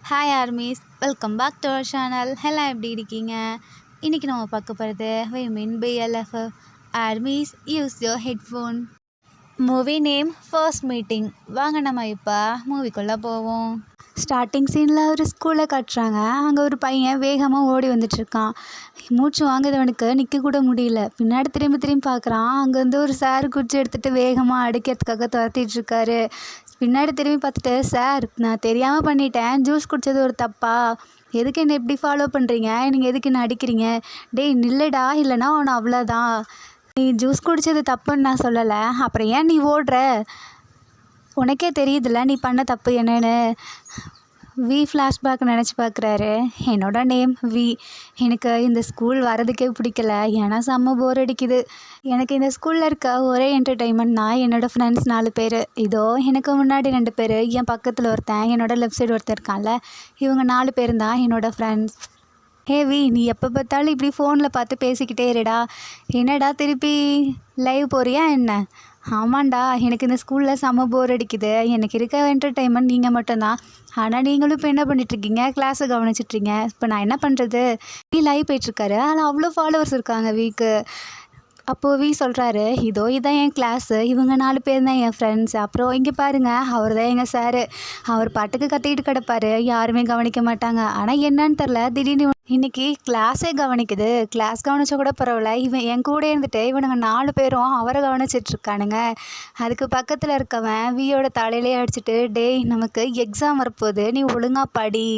Hi armies, welcome back to our channel. எல்லாம் எப்படி இருக்கீங்க? இன்றைக்கி நம்ம பார்க்க போகிறது women PLF. Armies use your headphone. Movie name first meeting. வாங்க நம்ம இப்போ மூவிக்குள்ளே போவோம். ஸ்டார்டிங் சீனில் ஒரு ஸ்கூலில் காட்டுறாங்க. அங்கே ஒரு பையன் வேகமாக ஓடி வந்துட்டுருக்கான். மூச்சு வாங்குறவனுக்கு நிற்க கூட முடியல. பின்னாடி திரும்பி திரும்பி பார்க்குறான். அங்கே வந்து ஒரு சார் குச்சி எடுத்துகிட்டு வேகமாக அடிக்கிறதுக்காக துரத்திட்டுருக்காரு. பின்னாடி திரும்பி பார்த்துட்டு, சார் நான் தெரியாமல் பண்ணிட்டேன், ஜூஸ் குடித்தது ஒரு தப்பா, எதுக்கு என்னை எப்படி ஃபாலோ பண்ணுறீங்க, நீங்கள் எதுக்கு என்ன அடிக்கிறீங்க, டேய் நில்லுடா இல்லைனா அவனை அவ்வளோதான், நீ ஜூஸ் குடித்தது தப்புன்னு நான் சொல்லலை, அப்புறம் ஏன் நீ ஓடுற, உனக்கே தெரியுதுல்ல நீ பண்ண தப்பு என்னன்னு. வி ஃப்ளாஷ்பேக் நினச்சி பார்க்குறாரு. என்னோட நேம் வி. எனக்கு இந்த ஸ்கூல் வரதுக்கே பிடிக்கல. ஏன்னா செம்ம போர் அடிக்குது. எனக்கு இந்த ஸ்கூலில் இருக்க ஒரே என்டர்டெயின்மெண்ட்னா என்னோடய ஃப்ரெண்ட்ஸ் 4 பேர். இதோ எனக்கு முன்னாடி 2 பேர், என் பக்கத்தில் ஒருத்தன், என்னோடய லெஃப்ட் சைடு ஒருத்தர் இருக்கான்ல, இவங்க 4 பேர் தான் என்னோடய ஃப்ரெண்ட்ஸ். ஹே வி, நீ எப்போ பார்த்தாலும் இப்படி ஃபோனில் பார்த்து பேசிக்கிட்டே இருடா. என்னடா திருப்பி லைவ் போறியா என்ன? ஆமாண்டா, எனக்கு இந்த ஸ்கூலில் செம்ம போர் அடிக்குது. எனக்கு இருக்க என்டர்டெயின்மெண்ட் நீங்கள் மட்டும்தான். ஆனால் நீங்களும் இப்போ என்ன பண்ணிகிட்ருக்கீங்க, கிளாஸை கவனிச்சிட்ருங்க. இப்போ நான் என்ன பண்ணுறது? வி லைவ் போயிட்டுருக்காரு. ஆனால் அவ்வளோ ஃபாலோவர்ஸ் இருக்காங்க வீக்கு. அப்போது வி சொல்கிறாரு, இதோ இதான் என் கிளாஸு, இவங்க 4 பேர் தான் என் ஃப்ரெண்ட்ஸ். அப்புறம் இங்கே பாருங்கள், அவர் தான் எங்கள் சாரு. அவர் பாட்டுக்கு கத்திக்கிட்டு கிடப்பார், யாருமே கவனிக்க மாட்டாங்க. ஆனால் என்னன்னு தெரில, திடீர்னு இன்றைக்கி கிளாஸே கவனிக்குது. கிளாஸ் கவனிச்சா கூட பரவாயில்ல, இவன் என் கூட இருந்துட்டு இவனுங்க 4 பேரும் அவரை கவனிச்சிட்ருக்கானுங்க. அதுக்கு பக்கத்தில் இருக்கவன் வியோட தலையிலே அடிச்சுட்டு, டேய் நமக்கு எக்ஸாம் வரப்போகுது, நீ ஒழுங்காக படி,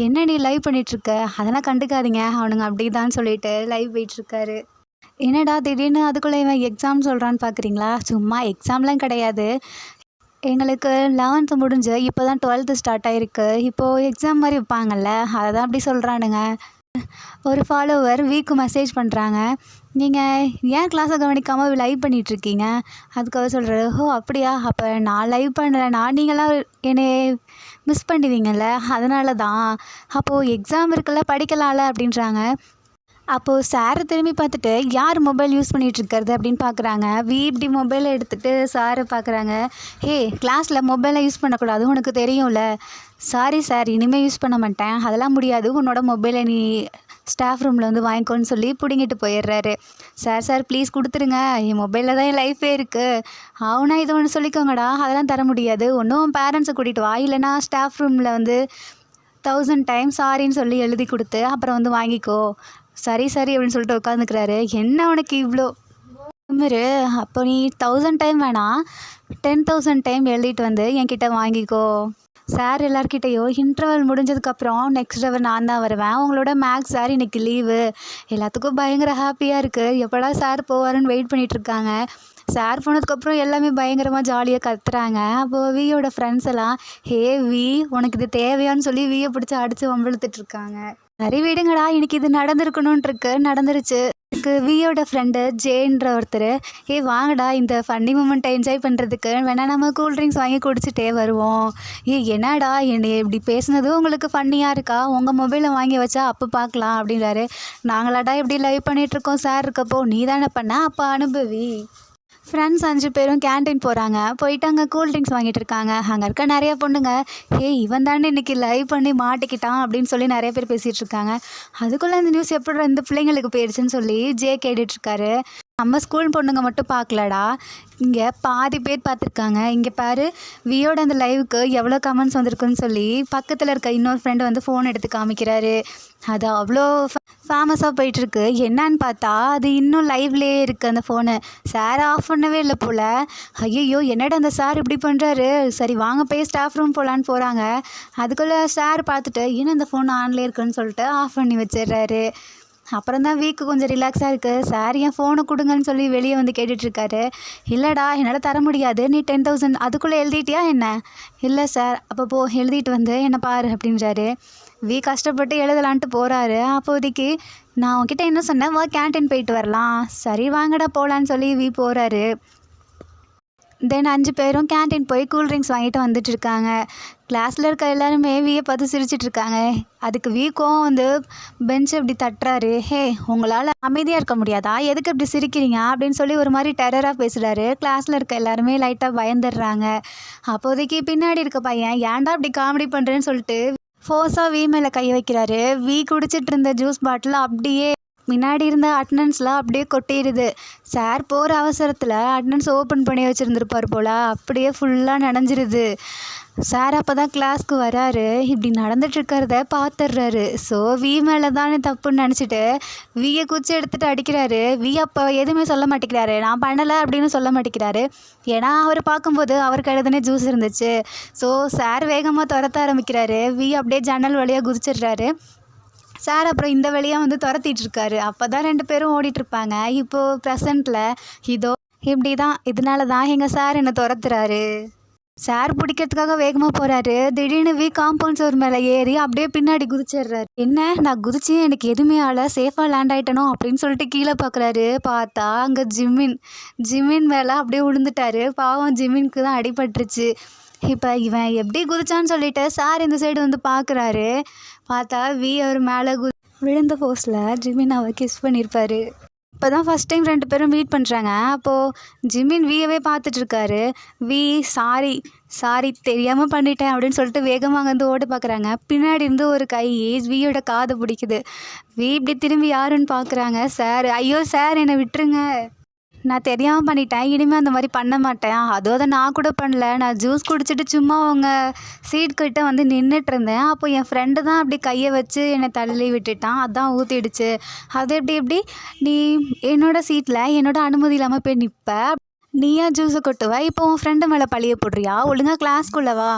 என்ன நீ லைவ் பண்ணிகிட்ருக்க, அதெல்லாம் கண்டுக்காதீங்க, அவனுங்க அப்படி தான் சொல்லிட்டு லைவ் போயிட்டுருக்காரு. என்னடா திடீர்னு அதுக்குள்ளே இவன் எக்ஸாம் சொல்கிறான்னு பார்க்குறீங்களா? சும்மா எக்ஸாம்லாம் கிடையாது. எங்களுக்கு 11th முடிஞ்சு இப்போ தான் 12th ஸ்டார்ட் ஆகிருக்கு. இப்போது எக்ஸாம் மாதிரி வைப்பாங்கல்ல, அதை தான் அப்படி சொல்கிறானுங்க. ஒரு ஃபாலோவர் வீக்கு மெசேஜ் பண்ணுறாங்க, நீங்கள் ஏன் கிளாஸை கவனிக்காமல் லைவ் பண்ணிகிட்ருக்கீங்க? அதுக்கு அவர் சொல்கிறாரு, ஓ அப்படியா, அப்போ நான் லைவ் பண்ணலைன்னா நீங்களாம் என்னை மிஸ் பண்ணுவீங்கள்ல, அதனால தான். அப்போது எக்ஸாம் இருக்குல்ல, படிக்கலாம்ல அப்படின்றாங்க. அப்போது சாரை திரும்பி பார்த்துட்டு, யார் மொபைல் யூஸ் பண்ணிகிட்ருக்கிறது அப்படின்னு பார்க்குறாங்க. வி இப்படி மொபைலை எடுத்துகிட்டு சாரை பார்க்குறாங்க. ஹே, கிளாஸில் மொபைலை யூஸ் பண்ணக்கூடாது, உனக்கு தெரியும்ல. சாரி சார், இனிமேல் யூஸ் பண்ண மாட்டேன், அதெல்லாம் முடியாது, உன்னோட மொபைலை நீ ஸ்டாஃப் ரூமில் வந்து வாங்கிக்கோன்னு சொல்லி பிடிங்கிட்டு போயிடுறாரு. சார் ப்ளீஸ் கொடுத்துருங்க, என் மொபைலில் தான் என் லைஃபே இருக்குது. அவனா இது ஒன்று சொல்லிக்கோங்கடா, அதெல்லாம் தர முடியாது, ஒன்றும் பேரண்ட்ஸை கூட்டிகிட்டு வா, இல்லைனா ஸ்டாஃப் ரூமில் வந்து 1000 டைம் சாரின்னு சொல்லி எழுதி கொடுத்து அப்புறம் வந்து வாங்கிக்கோ. சரி அப்படின்னு சொல்லிட்டு உட்காந்துக்கிறாரு. என்ன உனக்கு இவ்வளோ திமிரு? அப்போ நீ 1000 டைம் வேணாம், 10,000 டைம் எழுதிட்டு வந்து என்கிட்ட வாங்கிக்கோ. சார் எல்லார்கிட்டையும் இன்டர்வல் முடிஞ்சதுக்கப்புறம் நெக்ஸ்ட் ஹவர் நான் தான் வருவேன், உங்களோட மேக்ஸ் சார் இன்றைக்கி லீவு. எல்லாத்துக்கும் பயங்கர ஹாப்பியாக இருக்குது. எப்படா சார் போவாருன்னு வெயிட் பண்ணிகிட்ருக்காங்க. சார் போனதுக்கப்புறம் எல்லாமே பயங்கரமாக ஜாலியாக கத்துறாங்க. அப்போது வியோட ஃப்ரெண்ட்ஸ் எல்லாம், ஹே வி, உனக்கு இது தேவையான்னு சொல்லி வியை பிடிச்சி அடித்து வம்பிழுத்துட்ருக்காங்க. சரி விடுங்கடா, இன்னைக்கு இது நடந்திருக்கணுன்ட்ருக்கு, நடந்துருச்சு. எனக்கு வியோட ஃப்ரெண்டு ஜேன்ற ஒருத்தர், வாங்கடா இந்த ஃபன்னி மூமெண்ட்டை என்ஜாய் பண்ணுறதுக்கு வேணா நம்ம கூல்ட்ரிங்க்ஸ் வாங்கி குடிச்சிட்டே வருவோம். என்னடா என்னை இப்படி பேசுனதும் உங்களுக்கு ஃபன்னியாக இருக்கா, உங்கள் மொபைலை வாங்கி வச்சா அப்போ பார்க்கலாம் அப்படின்றாரு. நாங்களாடா இப்படி லைவ் பண்ணிகிட்ருக்கோம் சார் இருக்கப்போ, நீ தானே பண்ண, அப்போ அனுபவி. ஃப்ரெண்ட்ஸ் 5 பேரும் கேன்டீன் போகிறாங்க. போயிட்டு அங்கே கூல்ட்ரிங்க்ஸ் வாங்கிட்டு இருக்காங்க. அங்கே இருக்க நிறைய பொண்ணுங்க, இவன் தானே இன்றைக்கி லைவ் பண்ணி மாட்டிக்கிட்டான் அப்படின்னு சொல்லி நிறைய பேர் பேசிகிட்டு இருக்காங்க. அதுக்குள்ளே இந்த நியூஸ் எப்படி இந்த பிள்ளைங்களுக்கு போயிடுச்சுன்னு சொல்லி ஜே கேட்டுட்ருக்காரு. நம்ம ஸ்கூல் பொண்ணுங்க மட்டும் பார்க்கலடா, இங்கே பாதி பேர் பார்த்துருக்காங்க. இங்கே பாரு, வியோட அந்த லைவுக்கு எவ்வளோ கமெண்ட்ஸ் வந்திருக்குன்னு சொல்லி பக்கத்தில் இருக்க இன்னொரு ஃப்ரெண்டு வந்து ஃபோன் எடுத்து காமிக்கிறாரு. அது அவ்வளோ ஃபேமஸாக போயிட்டுருக்கு. என்னான்னு பார்த்தா அது இன்னும் லைவ்லேயே இருக்குது அந்த ஃபோனு. சார் ஆஃப் பண்ணவே இல்லை போல். ஐயோ, என்னடா அந்த சார் இப்படி பண்ணுறாரு, சரி வாங்க போய் ஸ்டாஃப் ரூம் போகலான்னு போகிறாங்க. அதுக்குள்ளே சார் பார்த்துட்டு இன்னும் இந்த ஃபோன் ஆன்லேயே இருக்குன்னு சொல்லிட்டு ஆஃப் பண்ணி வச்சிடுறாரு. அப்புறம் தான் வீக்கு கொஞ்சம் ரிலாக்ஸாக இருக்குது. சார் என் ஃபோனை கொடுங்கன்னு சொல்லி வெளியே வந்து கேட்டுட்ருக்காரு. இல்லைடா என்னால் தர முடியாது, நீ 10,000 அதுக்குள்ளே எழுதிட்டியா என்ன? இல்லை சார். அப்போ போ, எழுதிட்டு வந்து என்னை பாரு அப்படின்றாரு. வி கஷ்டப்பட்டு எழுதலான்ட்டு போகிறாரு. அப்போதைக்கு நான் உன்கிட்ட என்ன சொன்னேன், வா கேன்டீன் போயிட்டு வரலாம், சரி வாங்கடா போகலான்னு சொல்லி வி போகிறாரு. தென் 5 பேரும் கேன்டீன் போய் கூல்ட்ரிங்க்ஸ் வாங்கிட்டு வந்துட்டுருக்காங்க. கிளாஸில் இருக்க எல்லாருமே வியை பார்த்து சிரிச்சிட்ருக்காங்க. அதுக்கு வீக்கும் வந்து பெஞ்ச் இப்படி தட்டுறாரு. உங்களால் அமைதியாக இருக்க முடியாதா, எதுக்கு இப்படி சிரிக்கிறீங்க அப்படின்னு சொல்லி ஒரு மாதிரி டெரராக பேசுகிறாரு. கிளாஸில் இருக்க எல்லாருமே லைட்டாக பயந்துடுறாங்க. அப்போதைக்கு பின்னாடி இருக்க பையன், ஏன்டா இப்படி காமெடி பண்ணுறேன்னு சொல்லிட்டு ஃபோர்ஸாக வி மேலே கை வைக்கிறாரு. வி குடிச்சிட்டு இருந்த ஜூஸ் பாட்டில் அப்படியே முன்னாடி இருந்த அட்டனன்ஸ்லாம் அப்படியே கொட்டிடுது. சார் போகிற அவசரத்தில் அட்டனன்ஸ் ஓப்பன் பண்ணி வச்சுருந்துருப்பார் போல், அப்படியே ஃபுல்லாக நனைஞ்சிருது. சார் அப்போ தான் கிளாஸ்க்கு வராரு. இப்படி நடந்துட்டுருக்கிறத பார்த்துடுறாரு. ஸோ வி மேலே தானே தப்புன்னு நினச்சிட்டு வியை குச்சி எடுத்துகிட்டு அடிக்கிறாரு. வி அப்போ எதுவுமே சொல்ல மாட்டேங்கிறாரு, நான் பண்ணலை அப்படின்னு சொல்ல மாட்டேங்கிறாரு. ஏன்னா அவர் பார்க்கும்போது அவர் கையில் தானே ஜூஸ் இருந்துச்சு. ஸோ சார் வேகமாக துரத்த ஆரம்பிக்கிறாரு. வி அப்படியே ஜன்னல் வழியாக குதிச்சிடுறாரு. சார் அப்புறம் இந்த வழியாக வந்து துரத்திட்டுருக்காரு. அப்போ தான் 2 பேரும் ஓடிட்டுருப்பாங்க. இப்போது ப்ரெசண்ட்டில் இதோ இப்படி தான், இதனால தான் எங்கள் சார் என்னை துரத்துறாரு. சார் பிடிக்கிறதுக்காக வேகமாக போகிறாரு. திடீர்னு வி காம்பவுண்ட் சுவர் மேலே ஏறி அப்படியே பின்னாடி குதிச்சிடுறாரு. என்ன, நான் குதிச்சு எனக்கு எதுவுமே ஆள, சேஃபாக லேண்ட் ஆகிட்டனோ அப்படின்னு சொல்லிட்டு கீழே பார்க்குறாரு. பார்த்தா அங்கே ஜிமின் மேலே அப்படியே விழுந்துட்டாரு. பாவம் ஜிமினுக்கு தான் அடிபட்டுருச்சு. இப்போ இவன் எப்படி குதிச்சான்னு சொல்லிட்டு சார் இந்த சைடு வந்து பார்க்குறாரு. பார்த்தா வி அவர் மேலே விழுந்த போஸில் ஜிமின் அவர் கிஸ் பண்ணியிருப்பாரு. இப்போ தான் ஃபஸ்ட் டைம் 2 பேரும் மீட் பண்ணுறாங்க. அப்போது ஜிமின் வியவே பார்த்துட்ருக்காரு. வி சாரி தெரியாமல் பண்ணிட்டேன் அப்படின்னு சொல்லிட்டு வேகமாக அங்கேருந்து ஓட பார்க்குறாங்க. பின்னாடி இருந்து ஒரு கை வியோட காதை பிடிக்குது. வி இப்படி திரும்பி யாருன்னு பார்க்குறாங்க. சார். ஐயோ சார், என்னை விட்டுருங்க, நான் தெரியாமல் பண்ணிட்டேன், இனிமேல் அந்த மாதிரி பண்ண மாட்டேன். அதோட நான் கூட பண்ணல, நான் ஜூஸ் குடிச்சிட்டு சும்மா அவங்க சீட் கிட்ட வந்து நின்றுட்டு இருந்தேன். அப்போ என் ஃப்ரெண்டு தான் அப்படி கையை வச்சு என்னை தள்ளி விட்டுட்டான், அதான் ஊற்றிடுச்சு. அது எப்படி நீ என்னோட சீட்டில் என்னோட அனுமதி இல்லாமல் போய் நிற்ப, நீயா ஜூஸை கொட்டுவ, இப்போ உன் ஃப்ரெண்டு மேலே பழிய போடுறியா, ஒழுங்காக கிளாஸ்க்குள்ளே வா.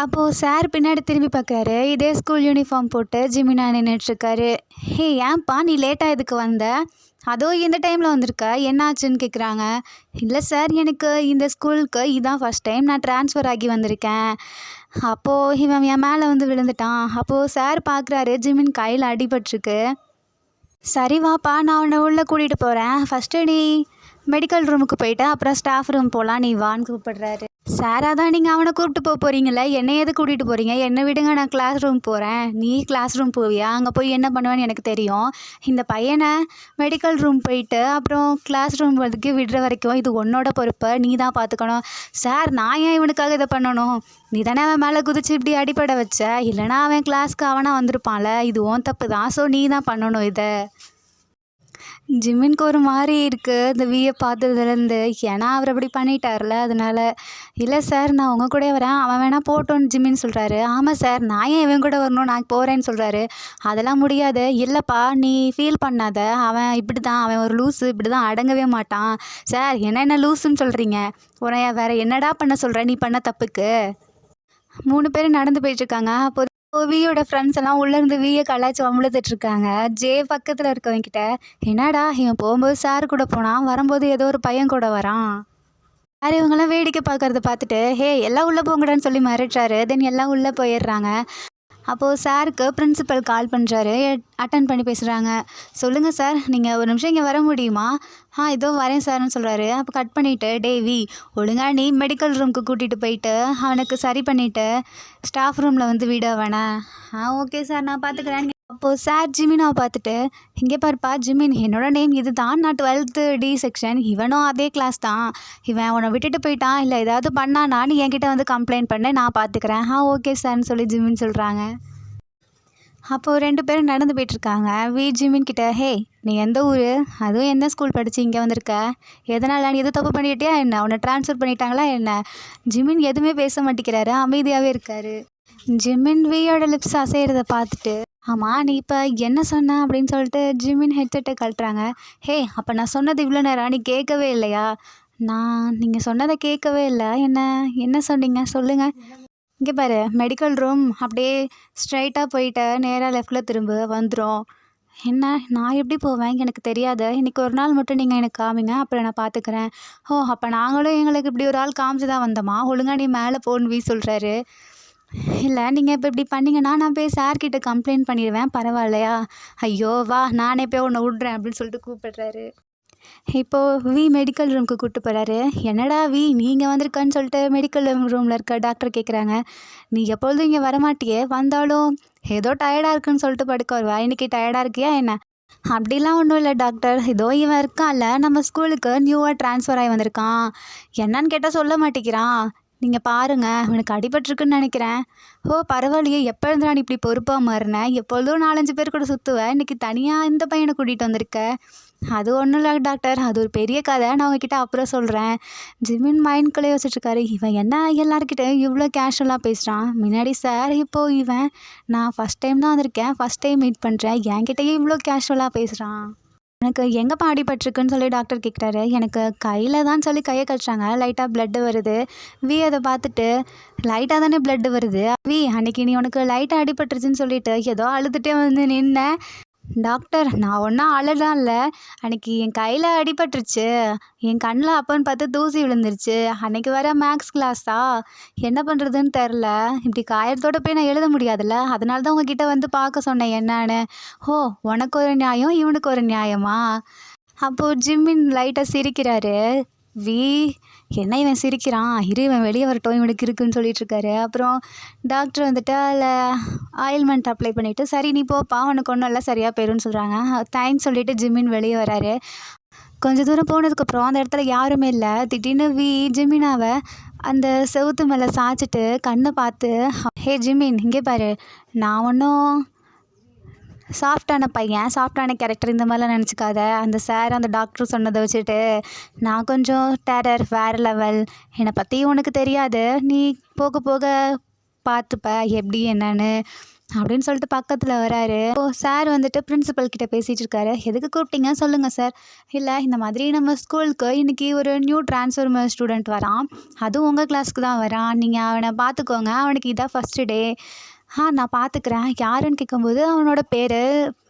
அப்போது சார் பின்னாடி திரும்பி பார்க்குறாரு. இதே ஸ்கூல் யூனிஃபார்ம் போட்டு ஜிமினா நின்றுட்டுருக்காரு. ஹே ஏன்பா நீ லேட்டாக இதுக்கு வந்த, அதோ இந்த டைமில் வந்திருக்க, என்னாச்சுன்னு கேட்குறாங்க. இல்லை சார், எனக்கு இந்த ஸ்கூலுக்கு இதான் ஃபஸ்ட் டைம், நான் ட்ரான்ஸ்ஃபர் ஆகி வந்திருக்கேன். அப்போது இவன் என் மேலே வந்து விழுந்துட்டான். அப்போது சார் பார்க்குறாரு ஜிமின் கையில் அடிபட்டிருக்கு. சரி வாப்பா, நான் உன்னை உள்ளே கூட்டிகிட்டு போகிறேன், ஃபஸ்ட்டு நீ மெடிக்கல் ரூமுக்கு போயிட்டு அப்புறம் ஸ்டாஃப் ரூம் போகலாம், நீ வான்னு கூப்பிடுறாரு. சார் அதான் நீங்கள் அவனை கூப்பிட்டு போகிறீங்களே, என்னை எது கூட்டிகிட்டு போகிறீங்க, என்னை விடுங்க, நான் கிளாஸ் ரூம் போகிறேன். நீ கிளாஸ் ரூம் போவியா, அங்கே போய் என்ன பண்ணுவேன்னு எனக்கு தெரியும். இந்த பையனை மெடிக்கல் ரூம் போயிட்டு அப்புறம் கிளாஸ் ரூம் வரைக்கு விடுற வரைக்கும் இது உன்னோட பொறுப்பை நீ தான் பார்த்துக்கணும். சார், நான் ஏன் இவனுக்காக இதை பண்ணணும், நீ தானே அவன் மேலே குதிச்சு இப்படி அடிப்பட வச்ச, இல்லைனா அவன் கிளாஸ்க்கு அவனாக வந்திருப்பான்ல, இது உன் தப்பு தான், ஸோ நீ தான் பண்ணணும் இதை. ஜிமினுக்கு ஒரு மாதிரி இருக்குது இந்த வியை பார்த்ததுலேருந்து, ஏன்னா அவர் அப்படி பண்ணிட்டார்ல, அதனால. இல்லை சார், நான் உங்கள் கூட வரேன், அவன் வேணால் போட்டோன்னு ஜிமின் சொல்கிறாரு. ஆமாம் சார், நான் ஏன் இவன் கூட வரணும், நான் போகிறேன்னு சொல்கிறாரு. அதெல்லாம் முடியாது. இல்லைப்பா, நீ ஃபீல் பண்ணாத, அவன் இப்படி தான், அவன் ஒரு லூஸு, இப்படி தான் அடங்கவே மாட்டான். சார், என்ன லூஸுன்னு சொல்கிறீங்க, உன்னைய வேறு என்னடா பண்ண சொல்கிறேன் நீ பண்ண தப்புக்கு. 3 பேரும் நடந்து போயிட்டுருக்காங்க. அப்போ வியோட ஃப்ரெண்ட்ஸ் எல்லாம் உள்ளேருந்து வியை கலாய்ச்சி வம்பளுத்துட்ருக்காங்க. ஜே பக்கத்தில் இருக்கவங்கிட்ட, என்னடா இவன் போகும்போது சார் கூட போனான், வரும்போது ஏதோ ஒரு பையன் கூட வரான். சார் இவங்கெல்லாம் வேடிக்கை பார்க்குறத பார்த்துட்டு, ஹே எல்லாம் உள்ளே போங்கடான்னு சொல்லி மிரட்டுறாரு. தென் எல்லாம் உள்ளே போயிடுறாங்க. அப்போது சாருக்கு பிரின்சிபல் கால் பண்ணுறாரு. அட்டன் பண்ணி பேசுகிறாங்க. சொல்லுங்கள் சார், நீங்கள் ஒரு நிமிஷம் இங்கே வர முடியுமா? இதோ வரேன் சார்னு சொல்கிறாரு. அப்போ கட் பண்ணிவிட்டு, டேவி ஒழுங்கா நீ மெடிக்கல் ரூமுக்கு கூட்டிகிட்டு போயிட்டு அவனுக்கு சரி பண்ணிவிட்டு ஸ்டாஃப் ரூமில் வந்து விட வேணாம். ஓகே சார், நான் பார்த்துக்கிறேன். அப்போது சார் ஜிமினாவை பார்த்துட்டு, இங்கே பாருப்பா ஜிமின், என்னோட நேம் இது தான், நான் 12th D செக்ஷன், இவனும் அதே கிளாஸ் தான், இவன் உன்னை விட்டுட்டு போயிட்டான், இல்லை ஏதாவது பண்ணானா நீ என்கிட்ட வந்து கம்ப்ளைண்ட் பண்ண, நான் பார்த்துக்கிறேன். ஓகே சார்னு சொல்லி ஜிமின் சொல்கிறாங்க. அப்போது 2 பேரும் நடந்து போயிட்டுருக்காங்க. ஜிமின் கிட்ட, ஹே நீ எந்த ஊர், அதுவும் என்ன ஸ்கூல் படித்து இங்கே வந்திருக்க, எதனால் நீ எதுவும் தப்பு பண்ணிட்டியா என்ன, உன்னை ட்ரான்ஸ்ஃபர் பண்ணிட்டாங்களா என்ன? ஜிமின் எதுவுமே பேச மாட்டேங்கிறாரு, அமைதியாகவே இருக்காரு. ஜிமின் வியோட லிப்ஸ் அசைகிறத பார்த்துட்டு, ஆமாம் நீ இப்போ என்ன சொன்ன அப்படின்னு சொல்லிட்டு ஜிமின் ஹெட்செட்டை கழட்டுறாங்க. ஹே, அப்போ நான் சொன்னது இவ்வளோ நேரம் நீ கேட்கவே இல்லையா? நீங்கள் சொன்னதை கேட்கவே இல்லை. என்ன சொன்னீங்க சொல்லுங்கள். இங்கே பாரு, மெடிக்கல் ரூம் அப்படியே ஸ்ட்ரைட்டாக போயிட்டு நேராக லெஃப்டில் திரும்ப வந்துடும். என்ன, நான் எப்படி போவேன் எனக்கு தெரியாது, இன்றைக்கி ஒரு நாள் மட்டும் நீங்கள் எனக்கு காமிங்க, அப்புறம் நான் பார்த்துக்கிறேன். அப்போ நாங்களும் எங்களுக்கு இப்படி ஒரு ஆள் காமிச்சு தான் வந்தோமா, ஒழுங்கா நீ மேலே போன்னு சொல்கிறாரு. இல்லை, நீங்கள் இப்போ இப்படி பண்ணிங்கன்னா நான் போய் சார்கிட்ட கம்ப்ளைண்ட் பண்ணிடுவேன், பரவாயில்லையா? ஐயோ வா, நானே போய் உன்னை விட்றேன் அப்படின்னு சொல்லிட்டு கூப்பிடுறாரு. இப்போது மெடிக்கல் ரூமுக்கு கூப்பிட்டு போகிறாரு. என்னடா நீங்கள் வந்திருக்கான்னு சொல்லிட்டு மெடிக்கல் ரூமில் இருக்க டாக்டர் கேட்குறாங்க. நீ எப்பொழுதும் இங்கே வரமாட்டியே, வந்தாலும் ஏதோ டயர்டாக இருக்குன்னு சொல்லிட்டு படுக்க வருவா, இன்றைக்கி டயர்டாக இருக்கியா என்ன? அப்படிலாம் ஒன்றும் இல்லை டாக்டர், இதோ இவன் இருக்கான்ல நம்ம ஸ்கூலுக்கு நியூவாக ட்ரான்ஸ்ஃபர் ஆகி வந்திருக்கான், என்னன்னு கேட்டால் சொல்ல மாட்டேங்கிறான், நீங்கள் பாருங்க அவனுக்கு அடிபட்டிருக்குன்னு நினைக்கிறேன். ஓ பரவாயில்லையே, எப்போ இருந்தா நீ இப்படி பொறுப்பாக மாறினேன்? எப்பொழுதும் 4 5 பேர் கூட சுற்றுவேன், இன்னைக்கு தனியாக இந்த பையனை கூட்டிகிட்டு வந்திருக்க. அது ஒன்றும் இல்லை டாக்டர், அது ஒரு பெரிய கதை, நான் உங்ககிட்ட அப்புறம் சொல்கிறேன். ஜிமின் மைண்ட்குள்ளே யோசிச்சுட்ருக்காரு, இவன் என்ன எல்லாருக்கிட்டையும் இவ்வளோ கேஷுவலாக பேசுகிறான். முன்னாடி சார், இப்போது இவன். நான் ஃபஸ்ட் டைம் தான் வந்திருக்கேன், ஃபஸ்ட் டைம் மீட் பண்ணுறேன், என்கிட்டயே இவ்வளோ கேஷுவலாக பேசுகிறான். எனக்கு எங்கேப்பா அடிபட்டிருக்குன்னு சொல்லி டாக்டர் கேட்குறாரு. எனக்கு கையில் தான் சொல்லி கையை கட்டுறாங்க, லைட்டாக பிளட்டு வருது. வி அதை பார்த்துட்டு, லைட்டாக தானே பிளட்டு வருது, வி அன்னைக்கு நீ உனக்கு லைட்டாக அடிபட்டுருச்சுன்னு சொல்லிட்டு ஏதோ அழுதுகிட்டே வந்து நின்னேன். டாக்டர் நான் ஒன்றும் அழலாம் இல்லை, அன்னைக்கு என் கையில் அடிபட்டுருச்சு, என் கண்ணில் அப்போன்னு பார்த்து தூசி விழுந்துருச்சு, அன்னைக்கு வர மேக்ஸ் கிளாஸா, என்ன பண்ணுறதுன்னு தெரில, இப்படி காயத்தோட போய் நான் எழுத முடியாதுல்ல, அதனால தான் உங்ககிட்ட வந்து பார்க்க சொன்னேன் என்னான்னு. ஓ உனக்கு ஒரு நியாயம் இவனுக்கு ஒரு நியாயமா? அப்போது ஜிம்மின் லைட்டாக சிரிக்கிறாரு. வி என்ன இவன் சிரிக்கிறான், இரு இவன் வெளியே வரட்டும், இவனுக்கு இருக்குன்னு சொல்லிட்டுருக்காரு. அப்புறம் டாக்டர் வந்துட்டு அதில் ஆயில்மெண்ட் அப்ளை பண்ணிவிட்டு, சரி நீ போப்பா உனக்கு ஒன்றும் இல்லை சரியாக போயிருன்னு சொல்கிறாங்க. தேங்க்ஸ் சொல்லிவிட்டு ஜிம்மின் வெளியே வராரு. கொஞ்சம் தூரம் போனதுக்கப்புறம் அந்த இடத்துல யாருமே இல்லை. திடீர்னு வி ஜிமினாவை அந்த செவுத்து மேலே சாய்ச்சிட்டு கண்ணை பார்த்து, ஹே ஜிமின் இங்கே பாரு, நான் ஒன்றும் சாஃப்டான பையன், சாஃப்டான கேரக்டர் இந்த மாதிரிலாம் நினச்சிக்காத. அந்த சார் அந்த டாக்டர் சொன்னதை வச்சுட்டு நான் கொஞ்சம் டெரர் வேறு லெவல், என்னை பற்றி உனக்கு தெரியாது, நீ போக போக பார்த்துப்ப எப்படி என்னன்னு அப்படின்னு சொல்லிட்டு பக்கத்தில் வராரு. சார் வந்துட்டு பிரின்சிபல் கிட்ட பேசிகிட்டு இருக்காரு. எதுக்கு கூப்பிட்டீங்க சொல்லுங்கள் சார். இல்லை இந்த மாதிரி நம்ம ஸ்கூலுக்கு இன்றைக்கி ஒரு நியூ ட்ரான்ஸ்ஃபர்மர் ஸ்டூடெண்ட் வரான், அதுவும் உங்கள் கிளாஸ்க்கு தான் வரான், நீங்கள் அவனை பார்த்துக்கோங்க, அவனுக்கு இதான் ஃபஸ்ட்டு டே. நான் பார்த்துக்கிறேன், யாருன்னு கேட்கும்போது அவனோட பேர்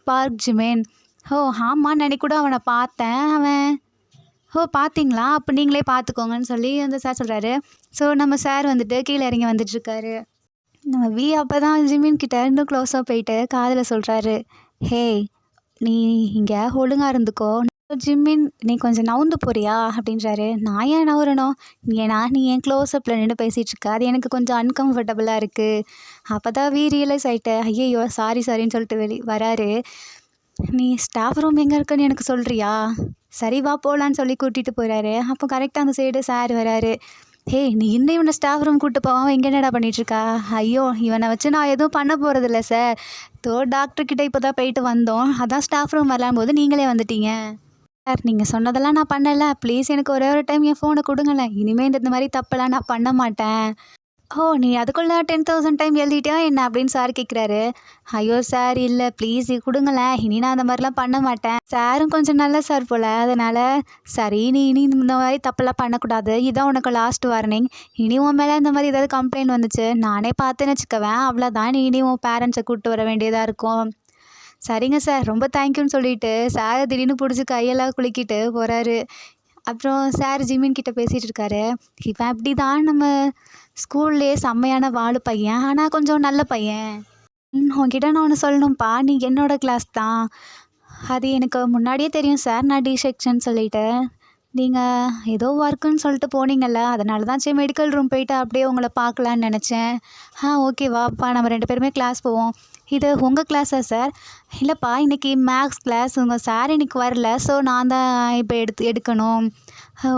பார்க் ஜிமின். ஓ ஆமாம் நான் கூட அவனை பார்த்தேன், அவன் ஓ பார்த்தீங்களா, அப்போ நீங்களே பார்த்துக்கோங்கன்னு சொல்லி அந்த சார் சொல்கிறாரு. ஸோ நம்ம சார் வந்துட்டு கீழே இறங்கி வந்துட்டுருக்காரு. நம்ம வி அப்போ தான் ஜிமின் கிட்ட இன்னும் க்ளோஸாக போயிட்டு காதில் சொல்கிறாரு, ஹே நீ இங்கே ஒழுங்காக இருந்துக்கோ. ஜிமின் நீ கொஞ்சம் நவுந்து போறியா அப்படின்றாரு. நான் ஏன் நவுறணும், ஏன்னா நீ என் க்ளோஸ்அப்பில் நின்று பேசிகிட்ருக்க, அது எனக்கு கொஞ்சம் அன்கம்ஃபர்டபுளாக இருக்குது. அப்போ தான் வி ரியலைஸ் ஆகிட்டு, ஐயையோ சாரின்னு சொல்லிட்டு வராரு. நீ ஸ்டாஃப் ரூம் எங்கே இருக்குன்னு எனக்கு சொல்கிறியா, சரி வா போகலான்னு சொல்லி கூட்டிகிட்டு போகிறாரு. அப்போ கரெக்டாக அந்த சைடு சார் வராரு. ஹே நீ இன்னும் இவனை ஸ்டாஃப் ரூம் கூப்பிட்டு போவான், இங்கே என்னடா பண்ணிகிட்ருக்கா? ஐயோ இவனை வச்சு நான் எதுவும் பண்ண போகிறதில்ல சார், டாக்டர்கிட்ட இப்போ தான் போயிட்டு வந்தோம், அதான் ஸ்டாஃப் ரூம் வரலாம்போது நீங்களே வந்துட்டீங்க. சார் நீங்கள் சொன்னதெல்லாம் நான் பண்ணலை, ப்ளீஸ் எனக்கு ஒரே ஒரு டைம் என் ஃபோனை கொடுங்களேன், இனிமேல் இந்த மாதிரி தப்பெல்லாம் நான் பண்ண மாட்டேன். ஓ நீ அதுக்குள்ளே 10,000 டைம் எழுதிட்டியா என்ன அப்படின்னு சார் கேட்குறாரு. ஐயோ சார் இல்லை ப்ளீஸ் கொடுங்களேன், இனி நான் அந்த மாதிரிலாம் பண்ண மாட்டேன். சாரும் கொஞ்சம் நல்ல சார் போல், அதனால் சரி நீ இனி இந்த மாதிரி தப்பெல்லாம் பண்ணக்கூடாது, இதுதான் உனக்கு லாஸ்ட் வார்னிங், இனி உன் மேலே இந்த மாதிரி ஏதாவது கம்ப்ளைண்ட் வந்துச்சு நானே பார்த்துன்னு வச்சுக்கவேன், அவ்வளோதான், நீ இனி உன் பேரண்ட்ஸை கூப்பிட்டு வர வேண்டியதாக இருக்கும். சரிங்க சார் ரொம்ப தேங்க்யூன்னு சொல்லிட்டு சாரை திடீர்னு பிடிச்சி கையெல்லாம் குலுக்கிட்டு போகிறாரு. அப்புறம் சார் ஜிமின் கிட்ட பேசிகிட்டு இருக்காரு. இவன் அப்படி தான் நம்ம ஸ்கூல்லே செம்மையான வாழு பையன், ஆனால் கொஞ்சம் நல்ல பையன். உன்கிட்ட நான் ஒன்று சொல்லணும்ப்பா, நீ என்னோடய கிளாஸ் தான், அது எனக்கு முன்னாடியே தெரியும் சார், நான் டி செக்ஷன் சொல்லிவிட்டு நீங்கள் ஏதோ ஒர்க்குன்னு சொல்லிட்டு போனீங்கல்ல, அதனால தான் சரி மெடிக்கல் ரூம் போயிட்டு அப்படியே உங்களை பார்க்கலான்னு நினச்சேன். ஓகேவாப்பா நம்ம 2 பேருமே கிளாஸ் போவோம். இது உங்கள் கிளாஸா சார்? இல்லைப்பா இன்றைக்கி மேக்ஸ் கிளாஸ், உங்கள் சார் இன்றைக்கி வரல, ஸோ நான் தான் இப்போ எடுக்கணும்.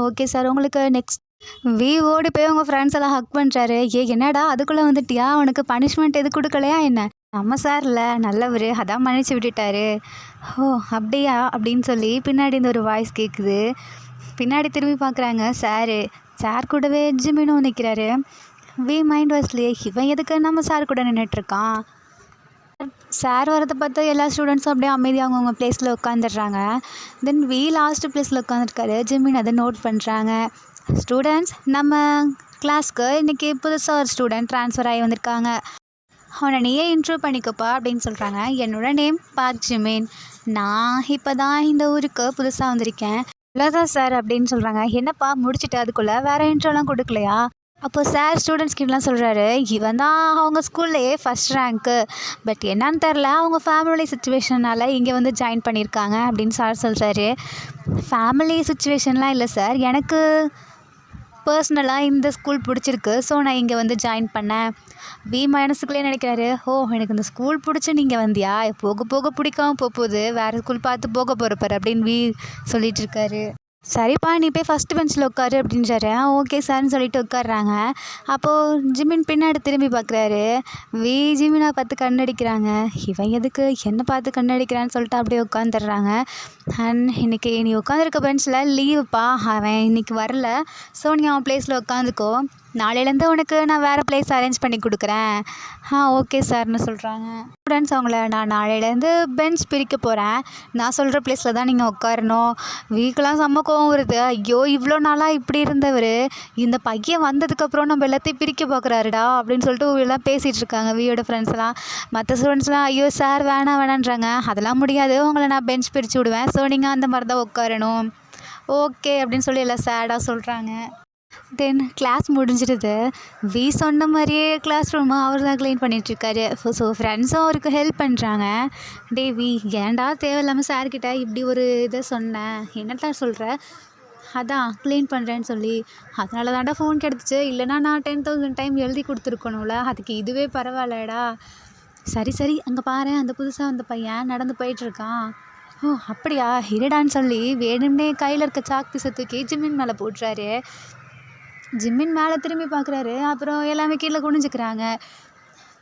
ஓகே சார் உங்களுக்கு நெக்ஸ்ட். வி ஓடி போய் உங்கள் ஃப்ரெண்ட்ஸ் எல்லாம் ஹக் பண்ணுறாரு. என்னடா அதுக்குள்ளே வந்துட்டியா, அவனுக்கு பனிஷ்மெண்ட் எது கொடுக்கலையா என்ன? நம்ம சார் இல்லை நல்லவர், அதான் மன்னிச்சு விட்டுட்டாரு. ஓ அப்படியா அப்படின்னு சொல்லி பின்னாடி இந்த ஒரு வாய்ஸ் கேட்குது. பின்னாடி திரும்பி பார்க்குறாங்க சார் கூடவே ஜிமினும் நிற்கிறாரு. வி மைண்ட் வாய்ஸ்லேயே இவன் எதுக்கு நம்ம சார் கூட நின்றுட்டுருக்கான். சார் வரதை பார்த்து எல்லா ஸ்டூடெண்ட்ஸும் அப்படியே அமைதியாக அவங்கவுங்க ப்ளேஸில் உட்காந்துடுறாங்க. தென் வி லாஸ்ட் ப்ளேஸில் உட்காந்துருக்காரு. ஜிமின் அதை நோட் பண்ணுறாங்க. ஸ்டூடெண்ட்ஸ் நம்ம கிளாஸ்க்கு இன்றைக்கி புதுசாக ஒரு ஸ்டூடெண்ட் ட்ரான்ஸ்ஃபர் ஆகி வந்திருக்காங்க, அவனை நீயே இன்ட்ரூவ் பண்ணிக்கப்பா அப்படின்னு சொல்கிறாங்க. என்னோடய நேம் பார்க் ஜிமின், நான் இப்போ தான் இந்த ஊருக்கு புதுசாக வந்திருக்கேன். இவ்வளோதான் சார் அப்படின்னு சொல்கிறாங்க. என்னப்பா முடிச்சுட்டு அதுக்குள்ளே வேறு இன்ட்ரோலாம் கொடுக்கலையா? அப்போ சார் ஸ்டூடெண்ட்ஸ்கிட்டலாம் சொல்கிறாரு, இவன் தான் அவங்க ஸ்கூல்லையே ஃபஸ்ட் ரேங்க்கு, பட் என்னன்னு தெரில அவங்க ஃபேமிலி சுச்சுவேஷனால் இங்கே வந்து ஜாயின் பண்ணியிருக்காங்க அப்படின்னு சார் சொல்கிறாரு. ஃபேமிலி சுச்சுவேஷன்லாம் இல்லை சார், எனக்கு பர்சனலாக இந்த ஸ்கூல் பிடிச்சிருக்கு, ஸோ நான் இங்கே வந்து ஜாயின் பண்ணேன். வி மனசுக்குள்ளே நினைக்கிறாரு, எனக்கு இந்த ஸ்கூல் பிடிச்சி நீங்கள் வந்தியா, போக போக பிடிக்காம போகுது, வேறு ஸ்கூல் பார்த்து போக போகிறப்பார் அப்படின்னு வி சொல்லிகிட்டு இருக்காரு. சரிப்பா நீ போய் ஃபஸ்ட்டு பெஞ்சில் உட்காரு அப்படின்றாரு. ஓகே சார்ன்னு சொல்லிட்டு உட்கார்றாங்க. அப்போது ஜிமின் பின்னாடி திரும்பி பார்க்குறாரு. ஜிமினை பார்த்து கண்ணடிக்கிறாங்க. இவன் எதுக்கு என்னை பார்த்து கண்ணடிக்கிறான்னு சொல்லிட்டு அப்படியே உட்காந்துடுறாங்க. அண்ட் இன்னைக்கு நீ உட்காந்துருக்க பெஞ்சில் லீவுப்பா, அவன் இன்னைக்கு வரல. ஸோ நீ அவன் ப்ளேஸில் உட்காந்துக்கோ. நாளையிலேருந்து உனக்கு நான் வேறு ப்ளேஸ் அரேஞ்ச் பண்ணி கொடுக்குறேன். ஓகே சார்னு சொல்கிறாங்க. ஸ்டூடெண்ட்ஸ் அவங்கள நான் நாளையிலேருந்து பெஞ்ச் பிரிக்க போகிறேன். நான் சொல்கிற ப்ளேஸில் தான் நீங்கள் உட்காரணும். வீக்கெலாம் செம்ம கோவம் வருது. ஐயோ இவ்வளோ நாளாக இப்படி இருந்தவர் இந்த பையன் வந்ததுக்கப்புறம் நம்ம எல்லாத்தையும் பிரிக்க பார்க்குறாருடா அப்படின்னு சொல்லிட்டு எல்லாம் பேசிகிட்டு இருக்காங்க வியோட ஃப்ரெண்ட்ஸ்லாம். மற்ற ஸ்டூடெண்ட்ஸ்லாம் ஐயோ சார் வேணான்றாங்க. அதெல்லாம் முடியாது, உங்களை நான் பெஞ்ச் பிரித்து விடுவேன். ஸோ நீங்கள் அந்த மாதிரி தான் உட்காரணும். ஓகே அப்படின்னு சொல்லி எல்லாம் சேடாக சொல்கிறாங்க. தென் கிளாஸ் முடிஞ்சிடுது. சொன்ன மாதிரியே கிளாஸ் ரூமை அவர் தான் க்ளீன் பண்ணிகிட்ருக்காரு. ஸோ ஃப்ரெண்ட்ஸும் அவருக்கு ஹெல்ப் பண்ணுறாங்க. ஏன்டா தேவையில்லாமல் சார்கிட்ட இப்படி ஒரு இதை சொன்னேன், என்னடா சொல்கிற, அதான் க்ளீன் பண்ணுறேன்னு சொல்லி. அதனால தாண்டா ஃபோன் கிடச்சிச்சு, இல்லைனா நான் 10,000 டைம் எழுதி கொடுத்துருக்கணும்ல, அதுக்கு இதுவே பரவாயில்லடா. சரி அங்கே பாரு, அந்த புதுசாக வந்த பையன் நடந்து போயிட்டுருக்கான். ஓ அப்படியா, இருடான்னு சொல்லி வேணும்னே கையில் இருக்க சாக் பீஸை தூக்கி ஜிம்மின் மேலே போட்டுறாரு. ஜிம்மின் மேலே திரும்பி பார்க்குறாரு. அப்புறம் எல்லாமே கீழே குனிஞ்சுக்கிறாங்க.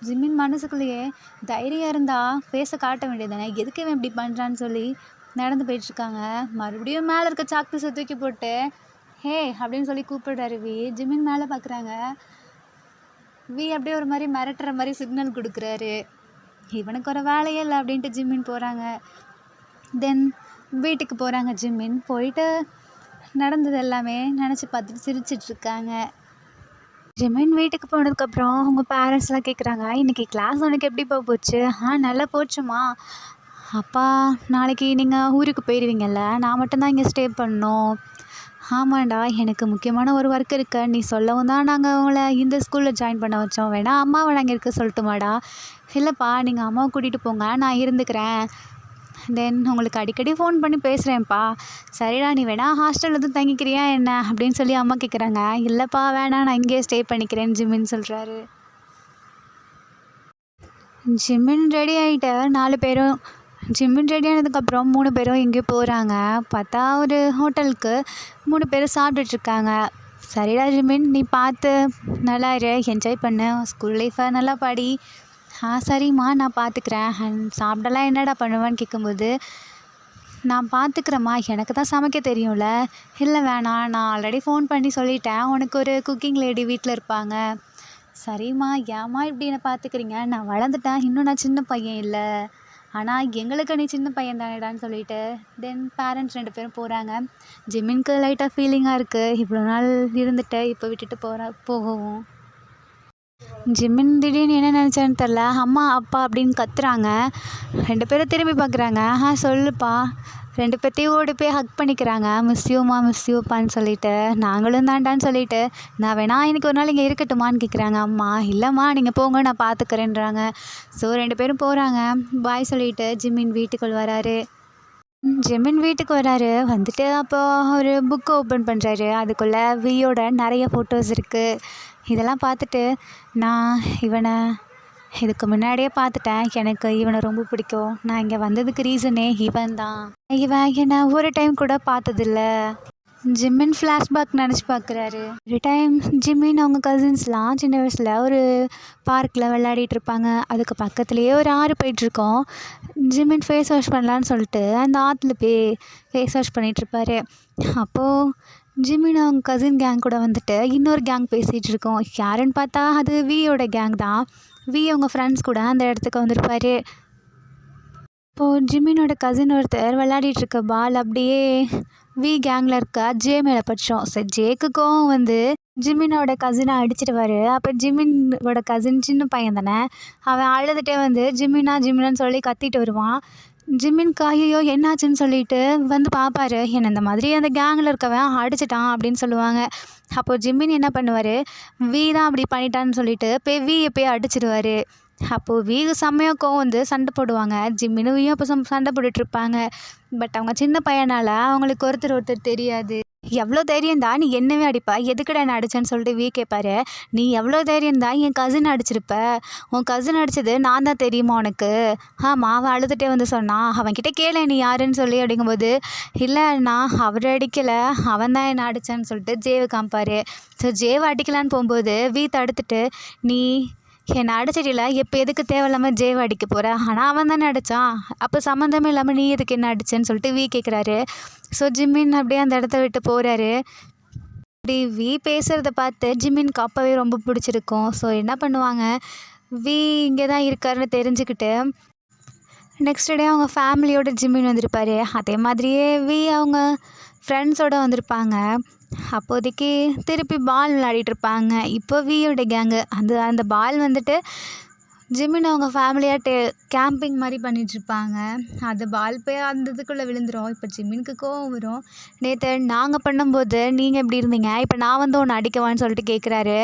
ஜிம்மின் மனசுக்குள்ளேயே தைரியம் இருந்தால் ஃபேஸை காட்ட வேண்டியதானே, எதுக்கு இவன் இப்படி பண்ணுறான்னு சொல்லி நடந்து போயிட்டுருக்காங்க. மறுபடியும் மேலே இருக்க சாக் பீஸை தூக்கி போட்டு ஹே அப்படின்னு சொல்லி கூப்பிடுறாரு. ஜிம்மின் மேலே பார்க்குறாங்க. அப்படியே ஒரு மாதிரி மிரட்டுற மாதிரி சிக்னல் கொடுக்குறாரு. இவனுக்கு ஒரு வேலையே இல்லை அப்படின்ட்டு ஜிம்மின் போகிறாங்க. தென் வீட்டுக்கு போகிறாங்க. ஜிம்மின் போயிட்டு நடந்தது எல்லாமே நினச்சி பார்த்துட்டு சிரிச்சிட்ருக்காங்க. ஜிம்மின் வீட்டுக்கு போனதுக்கப்புறம் அவங்க பேரண்ட்ஸ்லாம் கேட்குறாங்க, இன்றைக்கி கிளாஸ் உனக்கு எப்படிப்பா போச்சு? நல்லா போச்சுமா. அப்பா நாளைக்கு நீங்கள் ஊருக்கு போயிடுவீங்கல்ல, நான் மட்டும்தான் இங்கே ஸ்டே பண்ணணும். ஆமாண்டா, எனக்கு முக்கியமான ஒரு ஒர்க் இருக்கு, நீ சொல்லவும் தான் நாங்கள் உங்களை இந்த ஸ்கூலில் ஜாயின் பண்ண வச்சோம். வேணா அம்மாவை நாங்கள் இருக்க சொல்லட்டுமாடா? இல்லைப்பா நீங்கள் அம்மாவை கூட்டிகிட்டு போங்க, நான் இருந்துக்கிறேன். தென் உங்களுக்கு அடிக்கடி ஃபோன் பண்ணி பேசுகிறேன்ப்பா. சரிடா நீ வேணா ஹாஸ்டலில் எதுவும் தங்கிக்கிறியா என்ன அப்படின்னு சொல்லி அம்மா கேட்குறாங்க. இல்லைப்பா வேணாம், நான் இங்கேயே ஸ்டே பண்ணிக்கிறேன்னு ஜிம்மின் சொல்கிறாரு. ஜிம்மின் ரெடி ஆகிட்ட 4 பேரும் ஜிம்மின் ரெடி ஆனதுக்கப்புறம் 3 பேரும் எங்கேயோ போகிறாங்க. பார்த்தா ஒரு ஹோட்டலுக்கு 3 பேரும் சாப்பிட்டுட்ருக்காங்க. சரிடா ஜிம்மின், நீ பார்த்து நல்லா இரு, என்ஜாய் பண்ணு, ஸ்கூல் லைஃப்பை நல்லா படி. சரிம்மா நான் பார்த்துக்கிறேன். சாப்பிடலாம் என்னடா பண்ணுவேன்னு கேட்கும்போது, நான் பார்த்துக்கிறேம்மா, எனக்கு தான் சமைக்க தெரியும்ல. இல்லை வேணாம், நான் ஆல்ரெடி ஃபோன் பண்ணி சொல்லிட்டேன், உனக்கு ஒரு குக்கிங் லேடி வீட்டில் இருப்பாங்க. சரிம்மா ஏம்மா இப்படி என்னை பார்த்துக்கிறீங்க, நான் வளர்ந்துட்டேன், இன்னும் நான் சின்ன பையன் இல்லை, ஆனால் எங்களுக்கு நீ சின்ன பையன் தானேடான்னு சொல்லிட்டு தென் பேரண்ட்ஸ் 2 பேரும் போகிறாங்க. ஜிம்மினுக்கு லைட்டாக ஃபீலிங்காக இருக்குது, இவ்வளோ நாள் இருந்துட்டு இப்போ விட்டுட்டு போகவும். ஜிம்மின் திடீர்னு என்ன நினச்சான்னு தெரில, அம்மா அப்பா அப்படின்னு கத்துறாங்க. 2 பேரும் திரும்பி பார்க்குறாங்க. சொல்லுப்பா. 2 பேர்த்தையும் ஓடி போய் ஹக் பண்ணிக்கிறாங்க. மிஸ் யூப்பான்னு சொல்லிட்டு. நாங்களும் தாண்டான்னு சொல்லிட்டு, நான் வேணா இன்னைக்கு ஒரு நாள் இங்கே இருக்கட்டுமான்னு கேட்குறாங்க அம்மா. இல்லைம்மா நீங்கள் போங்க, நான் பார்த்துக்கிறேன்றாங்க. ஸோ 2 பேரும் போகிறாங்க. பாய் சொல்லிட்டு ஜிம்மின் வீட்டுக்குள் வராரு. ஜிம்மின் வீட்டுக்கு வராரு. வந்துட்டு அப்போ ஒரு புக்கை ஓப்பன் பண்ணுறாரு. அதுக்குள்ளே வியோட நிறைய ஃபோட்டோஸ் இருக்குது. இதெல்லாம் பார்த்துட்டு, நான் இவனை இதுக்கு முன்னாடியே பார்த்துட்டேன், எனக்கு இவனை ரொம்ப பிடிக்கும், நான் இங்கே வந்ததுக்கு ரீசனே இவன் தான். இவன் என்னை ஒரு டைம் கூட பார்த்ததில்ல. ஜிம்மின் ஃப்ளாஷ்பேக் நினச்சி பார்க்குறாரு. ஒரு டைம் ஜிம்மின் அவங்க கசின்ஸ்லாம் சின்ன வயசில் ஒரு பார்க்கில் விளையாடிட்டு இருப்பாங்க. அதுக்கு பக்கத்துலேயே ஒரு ஆறு போயிட்டுருக்கோம். ஜிம்மின் ஃபேஸ் வாஷ் பண்ணலான்னு சொல்லிட்டு அந்த ஆற்றுல போய் ஃபேஸ் வாஷ் பண்ணிகிட்ருப்பாரு. அப்போது ஜிம்மின் அவங்க கசின் கேங் கூட வந்துட்டு இன்னொரு கேங் பேசிகிட்டு இருக்கோம். யாருன்னு பார்த்தா அது வியோட கேங் தான். அவங்க ஃப்ரெண்ட்ஸ் கூட அந்த இடத்துக்கு வந்திருப்பார். இப்போது ஜிம்மினோட கசின் ஒருத்தர் விளையாடிட்டுருக்க பால் அப்படியே கேங்கில் இருக்க ஜே மேலே பற்றோம். சரி, ஜேக்கு கோவம் வந்து ஜிம்மினோட கசினை அடிச்சிடுவார். அப்போ ஜிம்மினோட கசின் சின்ன பையன் தானே, அவன் அழுதுகிட்டே வந்து ஜிம்மினான்னு சொல்லி கத்திட்டு வருவான். ஜிம்மினுக்கு ஐயோ என்னாச்சுன்னு சொல்லிட்டு வந்து பார்ப்பாரு. என்னை இந்த மாதிரி அந்த கேங்கில் இருக்கவன் அடிச்சிட்டான் அப்படின்னு சொல்லுவாங்க. அப்போது ஜிம்மின் என்ன பண்ணுவார், தான் அப்படி பண்ணிட்டான்னு சொல்லிட்டு போய் அடிச்சிடுவார். அப்போது செம்மையாக கோவம் வந்து சண்டை போடுவாங்க. ஜிம்மினும் அப்போ சண்டை போட்டுட்ருப்பாங்க. பட் அவங்க சின்ன பையனால் அவங்களுக்கு ஒருத்தர் தெரியாது. எவ்வளோ தைரியம்தா நீ என்னவே அடிப்ப, எதுக்குடா என்ன அடிச்சேன்னு சொல்லிட்டு கேட்பாரு. நீ எவ்வளோ தைரியம்தா என் கசின் அடிச்சிருப்ப, உன் கசின் அடிச்சது நான் தான் தெரியுமா உனக்கு? ஆமாம், அவன் அழுதுகிட்டே வந்து சொன்னான், அவன்கிட்ட கேளு நீ யாருன்னு சொல்லி அப்படிங்கும்போது, இல்லை நான் அவரை அடிக்கலை, அவன் தான் என்னை அடித்தான்னு சொல்லிட்டு ஜேவை காமிப்பார். ஸோ ஜேவை அடிக்கலான்னு போகும்போது தடுத்துட்டு, நீ என்னை அடிச்சிட்டில, இப்போ எதுக்கு தேவையில்லாமல் ஜேவை அடிக்க போகிற, ஆனால் அவன் தானே அடித்தான், அப்போ சம்மந்தமே இல்லாமல் நீ எதுக்கு என்ன அடிச்சேன்னு சொல்லிட்டு கேட்குறாரு. ஸோ ஜிம்மின் அப்படியே அந்த இடத்த விட்டு போகிறாரு. அப்படி பேசுகிறத பார்த்து ஜிம்மினுக்கு அப்போவே ரொம்ப பிடிச்சிருக்கும். ஸோ என்ன பண்ணுவாங்க, இங்கே தான் இருக்காருன்னு தெரிஞ்சுக்கிட்டு நெக்ஸ்ட் டே அவங்க ஃபேமிலியோட ஜிம்மின் வந்திருப்பார். அதே மாதிரியே அவங்க ஃப்ரெண்ட்ஸோடு வந்திருப்பாங்க. அப்போதைக்கு திருப்பி பால் விளையாடிட்டுருப்பாங்க. இப்போ வியோட கேங்கு அந்த பால் வந்துட்டு ஜிம்மின் அவங்க ஃபேமிலியாக கேம்பிங் மாதிரி பண்ணிகிட்ருப்பாங்க. அது பால் போய் அந்த இதுக்குள்ளே விழுந்துடும். இப்போ ஜிம்மினுக்கு கோவம் வரும். நேற்று நாங்கள் பண்ணும்போது நீங்கள் எப்படி இருந்தீங்க, இப்போ நான் வந்து ஒன்று அடிக்கவான்னு சொல்லிட்டு கேட்குறாரு.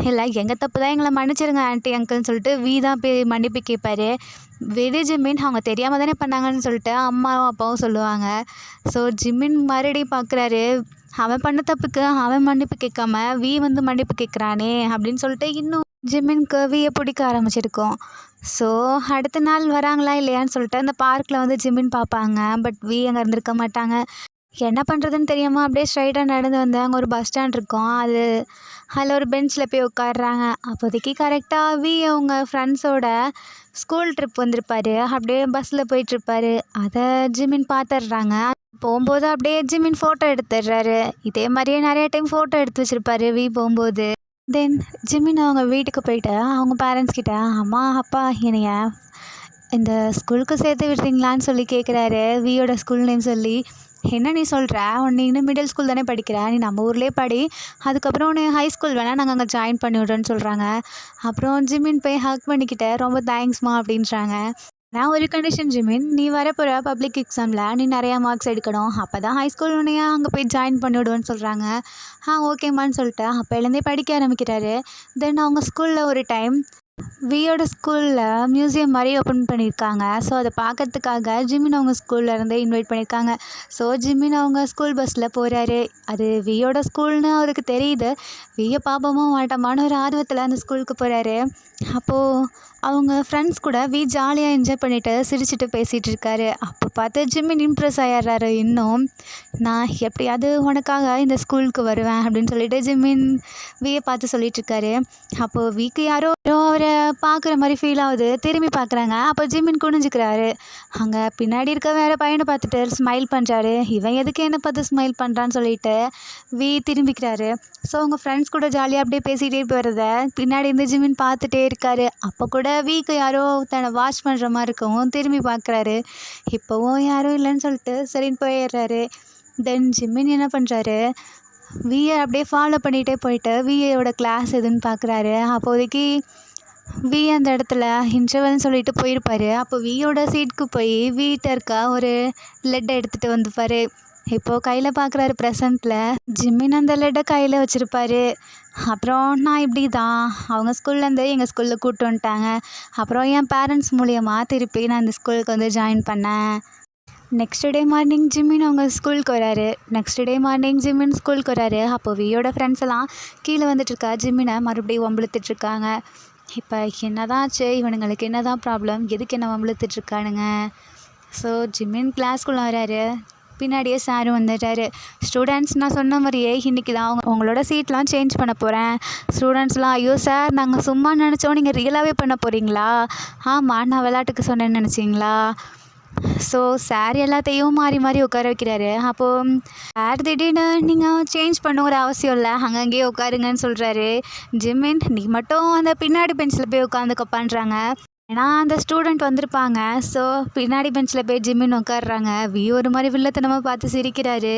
இல்லை எங்கள் தப்பு தான், எங்களை மன்னிச்சிருங்க ஆண்டி அங்கிள்னு சொல்லிட்டு தான் போய் மன்னிப்பு கேட்பாரு. ஜிம்மின் அவங்க தெரியாமல் தானே பண்ணாங்கன்னு சொல்லிட்டு அம்மாவும் அப்பாவும் சொல்லுவாங்க. ஸோ ஜிம்மின் மறுபடியும் பார்க்குறாரு, அவன் பண்ண தப்புக்கு அவன் மன்னிப்பு கேட்காம வந்து மன்னிப்பு கேட்குறானே அப்படின்னு சொல்லிட்டு இன்னும் ஜிம்மினுக்கு பிடிக்க ஆரம்பிச்சிருக்கோம். ஸோ அடுத்த நாள் வராங்களா இல்லையான்னு சொல்லிட்டு அந்த பார்க்கில் வந்து ஜிம்மின் பார்ப்பாங்க. பட் அங்கே இருந்திருக்க மாட்டாங்க. என்ன பண்ணுறதுன்னு தெரியாமல் அப்படியே ஸ்ட்ரைட்டாக நடந்து வந்து அங்கே ஒரு பஸ் ஸ்டாண்ட் இருக்கும். அதில் ஒரு பெஞ்சில் போய் உட்காடுறாங்க. அப்போதைக்கு கரெக்டாக அவங்க ஃப்ரெண்ட்ஸோட ஸ்கூல் ட்ரிப் வந்திருப்பார். அப்படியே பஸ்ஸில் போயிட்டுருப்பாரு. அதை ஜிம்மின் பார்த்துட்றாங்க. போகும்போது அப்படியே ஜிம்மின் ஃபோட்டோ எடுத்துடுறாரு. இதே மாதிரியே நிறைய டைம் ஃபோட்டோ எடுத்து வச்சுருப்பாரு போகும்போது. தென் ஜிம்மின் அவங்க வீட்டுக்கு போயிட்டு அவங்க பேரண்ட்ஸ் கிட்ட, அம்மா அப்பா என்னைய இந்த ஸ்கூலுக்கு சேர்த்து விடுறீங்களான்னு சொல்லி கேட்குறாரு. வியோட ஸ்கூல் நேம் சொல்லி. என்ன நீ சொல்கிற, நீ இன்னும் மிடில் ஸ்கூல் தானே படிக்கிற, நீ நம்ம ஊர்லேயே படி, அதுக்கப்புறம் உன்னை ஹை ஸ்கூல் வேணால் நாங்கள் அங்கே ஜாயின் பண்ணி விட்றோன்னு சொல்கிறாங்க. அப்புறம் ஜிம்மின் போய் ஹக் பண்ணிக்கிட்ட, ரொம்ப தேங்க்ஸ்மா அப்படின்றாங்க. நான் ஒரு கண்டிஷன் ஜிம்மின், நீ வரப்போகிற பப்ளிக் எக்ஸாமில் நீ நிறையா மார்க்ஸ் எடுக்கணும், அப்போ தான் ஹை ஸ்கூல் உன்னையா அங்கே போய் ஜாயின் பண்ணி விடுவேன்னு சொல்கிறாங்க. ஓகேம்மான்னு சொல்லிட்டு அப்போலேருந்தே படிக்க ஆரம்பிக்கிறாரு. தென் அவங்க ஸ்கூலில் ஒரு டைம் வியோட ஸ்கூலில் மியூசியம் மாதிரி ஓப்பன் பண்ணியிருக்காங்க. ஸோ அதை பார்க்கறதுக்காக ஜிம்மின் அவங்க ஸ்கூல்லேருந்தே இன்வைட் பண்ணியிருக்காங்க. ஸோ ஜிம்மின் அவங்க ஸ்கூல் பஸ்ஸில் போகிறாரு. அது வியோட ஸ்கூல்னு அவருக்கு தெரியுது. வியை பாப்பமா மாட்டோமான ஒரு ஆர்வத்தில் அந்த ஸ்கூலுக்கு போகிறாரு. அப்போது அவங்க ஃப்ரெண்ட்ஸ் கூட ஜாலியாக என்ஜாய் பண்ணிவிட்டு சிரிச்சுட்டு பேசிகிட்டு இருக்காரு. அப்போ பார்த்து ஜிம்மின் இம்ப்ரெஸ் ஆகிடுறாரு. இன்னும் நான் எப்படியாவது உனக்காக இந்த ஸ்கூலுக்கு வருவேன் அப்படின்னு சொல்லிட்டு ஜிம்மின் வியை பார்த்து சொல்லிகிட்ருக்காரு. அப்போது யாரோ அவரை பார்க்குற மாதிரி ஃபீல் ஆகுது. திரும்பி பார்க்குறாங்க. அப்போ ஜிம்மின் குனிஞ்சிக்கிறாரு. அங்கே பின்னாடி இருக்க வேறு பையனை பார்த்துட்டு ஸ்மைல் பண்ணுறாரு. இவன் எதுக்கு என்னை பார்த்து ஸ்மைல் பண்ணுறான்னு சொல்லிட்டு திரும்பிக்கிறாரு. ஸோ அவங்க ஃப்ரெண்ட்ஸ் கூட ஜாலியாக அப்படியே பேசிகிட்டே போகிறத பின்னாடி இருந்து ஜிம்மின் பார்த்துட்டே இருக்காரு. அப்போ கூட யாரோ தன்னை வாட்ச் பண்ணுற மாதிரி இருக்கவும் திரும்பி பார்க்குறாரு. இப்போவும் யாரும் இல்லைன்னு சொல்லிட்டு சரின்னு போயிடுறாரு. தென் ஜிம்மின் என்ன பண்ணுறாரு, வியை அப்படியே ஃபாலோ பண்ணிகிட்டே போயிட்டு விஏயோட கிளாஸ் எதுன்னு பார்க்குறாரு. அப்போதைக்கு அந்த இடத்துல இன்டர்வல்னு சொல்லிட்டு போயிருப்பார். அப்போ வியோட சீட்டுக்கு போய் வீட்டை இருக்க ஒரு லெட்டை எடுத்துகிட்டு வந்துப்பார். இப்போது கையில் பார்க்குறாரு ப்ரெசண்ட்டில் ஜிம்மின் அந்த லெட்டை கையில் வச்சுருப்பாரு. அப்புறம் நான் இப்படி தான் அவங்க ஸ்கூல்லேருந்து எங்கள் ஸ்கூலில் கூப்பிட்டு வந்துட்டாங்க. அப்புறம் என் பேரண்ட்ஸ் மூலியமாக திருப்பி நான் இந்த ஸ்கூலுக்கு வந்து ஜாயின் பண்ணேன். நெக்ஸ்ட் டே மார்னிங் ஜிம்மின் அவங்க ஸ்கூலுக்கு வராரு. ஜிம்மின் ஸ்கூலுக்கு வராரு. அப்போது வியோட ஃப்ரெண்ட்ஸ் எல்லாம் கீழே வந்துட்டுருக்கா ஜிம்மினை மறுபடியும் வம்பிழுத்துட்ருக்காங்க. இப்போ என்ன தான் ஆச்சு, இவனுங்களுக்கு என்ன தான் ப்ராப்ளம், எதுக்கு என்ன வம்பிழுத்துட்ருக்கானுங்க. ஸோ ஜிம்மின் கிளாஸ்க்குள்ளே வராரு. பின்னாடியே சாரும் வந்துட்டார். ஸ்டூடெண்ட்ஸ், நான் சொன்ன மாதிரியே இன்றைக்கி தான் உங்களோட சீட்லாம் சேஞ்ச் பண்ண போகிறேன். ஸ்டூடெண்ட்ஸ்லாம், ஐயோ சார் நாங்கள் சும்மா நினச்சோம், நீங்கள் ரியலாகவே பண்ண போகிறீங்களா? ஆமாம், நான் விளையாட்டுக்கு சொன்னேன்னு நினச்சிங்களா? ஸோ சார் எல்லாத்தையும் மாறி மாறி உட்கார வைக்கிறாரு. அப்போது சார் திடீர்னு நீங்கள் சேஞ்ச் பண்ண ஒரு அவசியம் இல்லை, அங்கங்கேயே உட்காருங்கன்னு சொல்கிறாரு. ஜிம்மின், நீ மட்டும் அந்த பின்னாடி பெஞ்சில் போய் உட்காந்துக்கப்பான்றாங்க. ஏன்னா அந்த ஸ்டூடெண்ட் வந்திருப்பாங்க. ஸோ பின்னாடி பெஞ்சில் போய் ஜிம்மின் உட்காடுறாங்க. ஒரு மாதிரி வில்லத்தனமாக பார்த்து சிரிக்கிறாரு.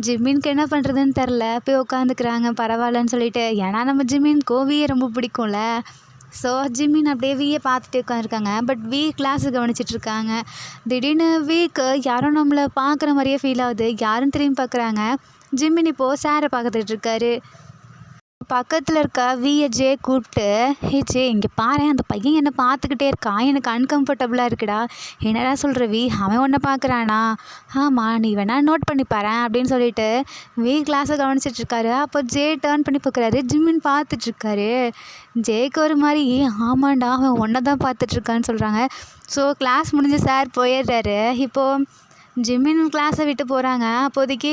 ஜிம்மினுக்கு என்ன பண்ணுறதுன்னு தெரில, போய் உட்காந்துக்கிறாங்க பரவாயில்லன்னு சொல்லிட்டு. ஏன்னா நம்ம ஜிம்மினுக்கு வியை ரொம்ப பிடிக்கும்ல. ஸோ ஜிம்மின் அப்படியே வியை பார்த்துட்டு உட்காந்துருக்காங்க. பட் கிளாஸு கவனிச்சிட்ருக்காங்க. திடீர்னு யாரும் நம்மளை பார்க்குற மாதிரியே ஃபீல் ஆகுது. யாரும் திரும்பி பார்க்குறாங்க. ஜிம்மின் இப்போது சாரை பார்த்துட்ருக்காரு. பக்கத்தில் இருக்க விஏ கூப்பிட்டு, "ஹே ஜே, இங்கே பாரேன், அந்த பையன் என்னை பார்த்துக்கிட்டே இருக்கான், எனக்கு அன்கம்ஃபர்டபுளாக இருக்குடா." "என்னடா சொல்கிற வி, அவன் உன்னை பார்க்குறானா?" "ஆமாம், நீ வேணா நோட் பண்ணி பாரேன்" அப்படின்னு சொல்லிட்டு வி கிளாஸை கவனிச்சிட்ருக்காரு. அப்போ ஜே டேர்ன் பண்ணி பார்க்குறாரு, ஜிம்மின் பார்த்துட்ருக்காரு. ஜேக்கு ஒரு மாதிரி, ஆமாண்டா, அவன் ஒன்றை தான் பார்த்துட்ருக்கான்னு சொல்கிறாங்க. ஸோ கிளாஸ் முடிஞ்சு சார் போயிடுறாரு. இப்போது ஜிமின் கிளாஸை விட்டு போகிறாங்க. அப்போதைக்கு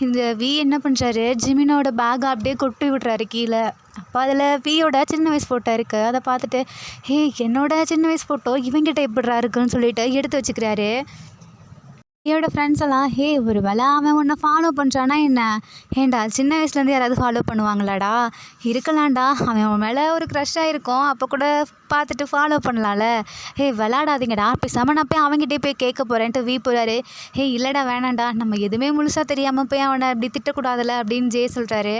இந்த வி என்ன பண்ணுறாரு, ஜிமினோட பேக்கை அப்படியே கொட்டி விட்றாரு கீழே. அப்போ அதில் வியோட சின்ன வயசு ஃபோட்டோ இருக்குது. அதை பார்த்துட்டு, என்னோட சின்ன வயசு ஃபோட்டோ இவங்கிட்ட எப்படிரா இருக்குன்னு சொல்லிட்டு எடுத்து வச்சுக்கிறாரு. என்னோட ஃப்ரெண்ட்ஸ் எல்லாம், ஒரு வேளை அவன் உன்னை ஃபாலோ பண்ணுறானா என்ன? ஏண்டா, சின்ன வயசுலேருந்து யாராவது ஃபாலோ பண்ணுவாங்களாடா? இருக்கலாம்டா, அவன் உன் மேலே ஒரு க்ரஷ்ஷாக இருக்கும், அப்போ கூட பார்த்துட்டு ஃபாலோ பண்ணலாம்ல. விளாடாதீங்கடா, பேசாமல் நான் போய் அவங்ககிட்டே போய் கேட்க போகிறேன்ட்டு வி போகிறாரு. இல்லைடா, வேணாண்டா, நம்ம எதுவுமே முழுசாக தெரியாமல் போய் அவனை அப்படி திட்டக்கூடாதுல்ல அப்படின்னு ஜே சொல்கிறாரு.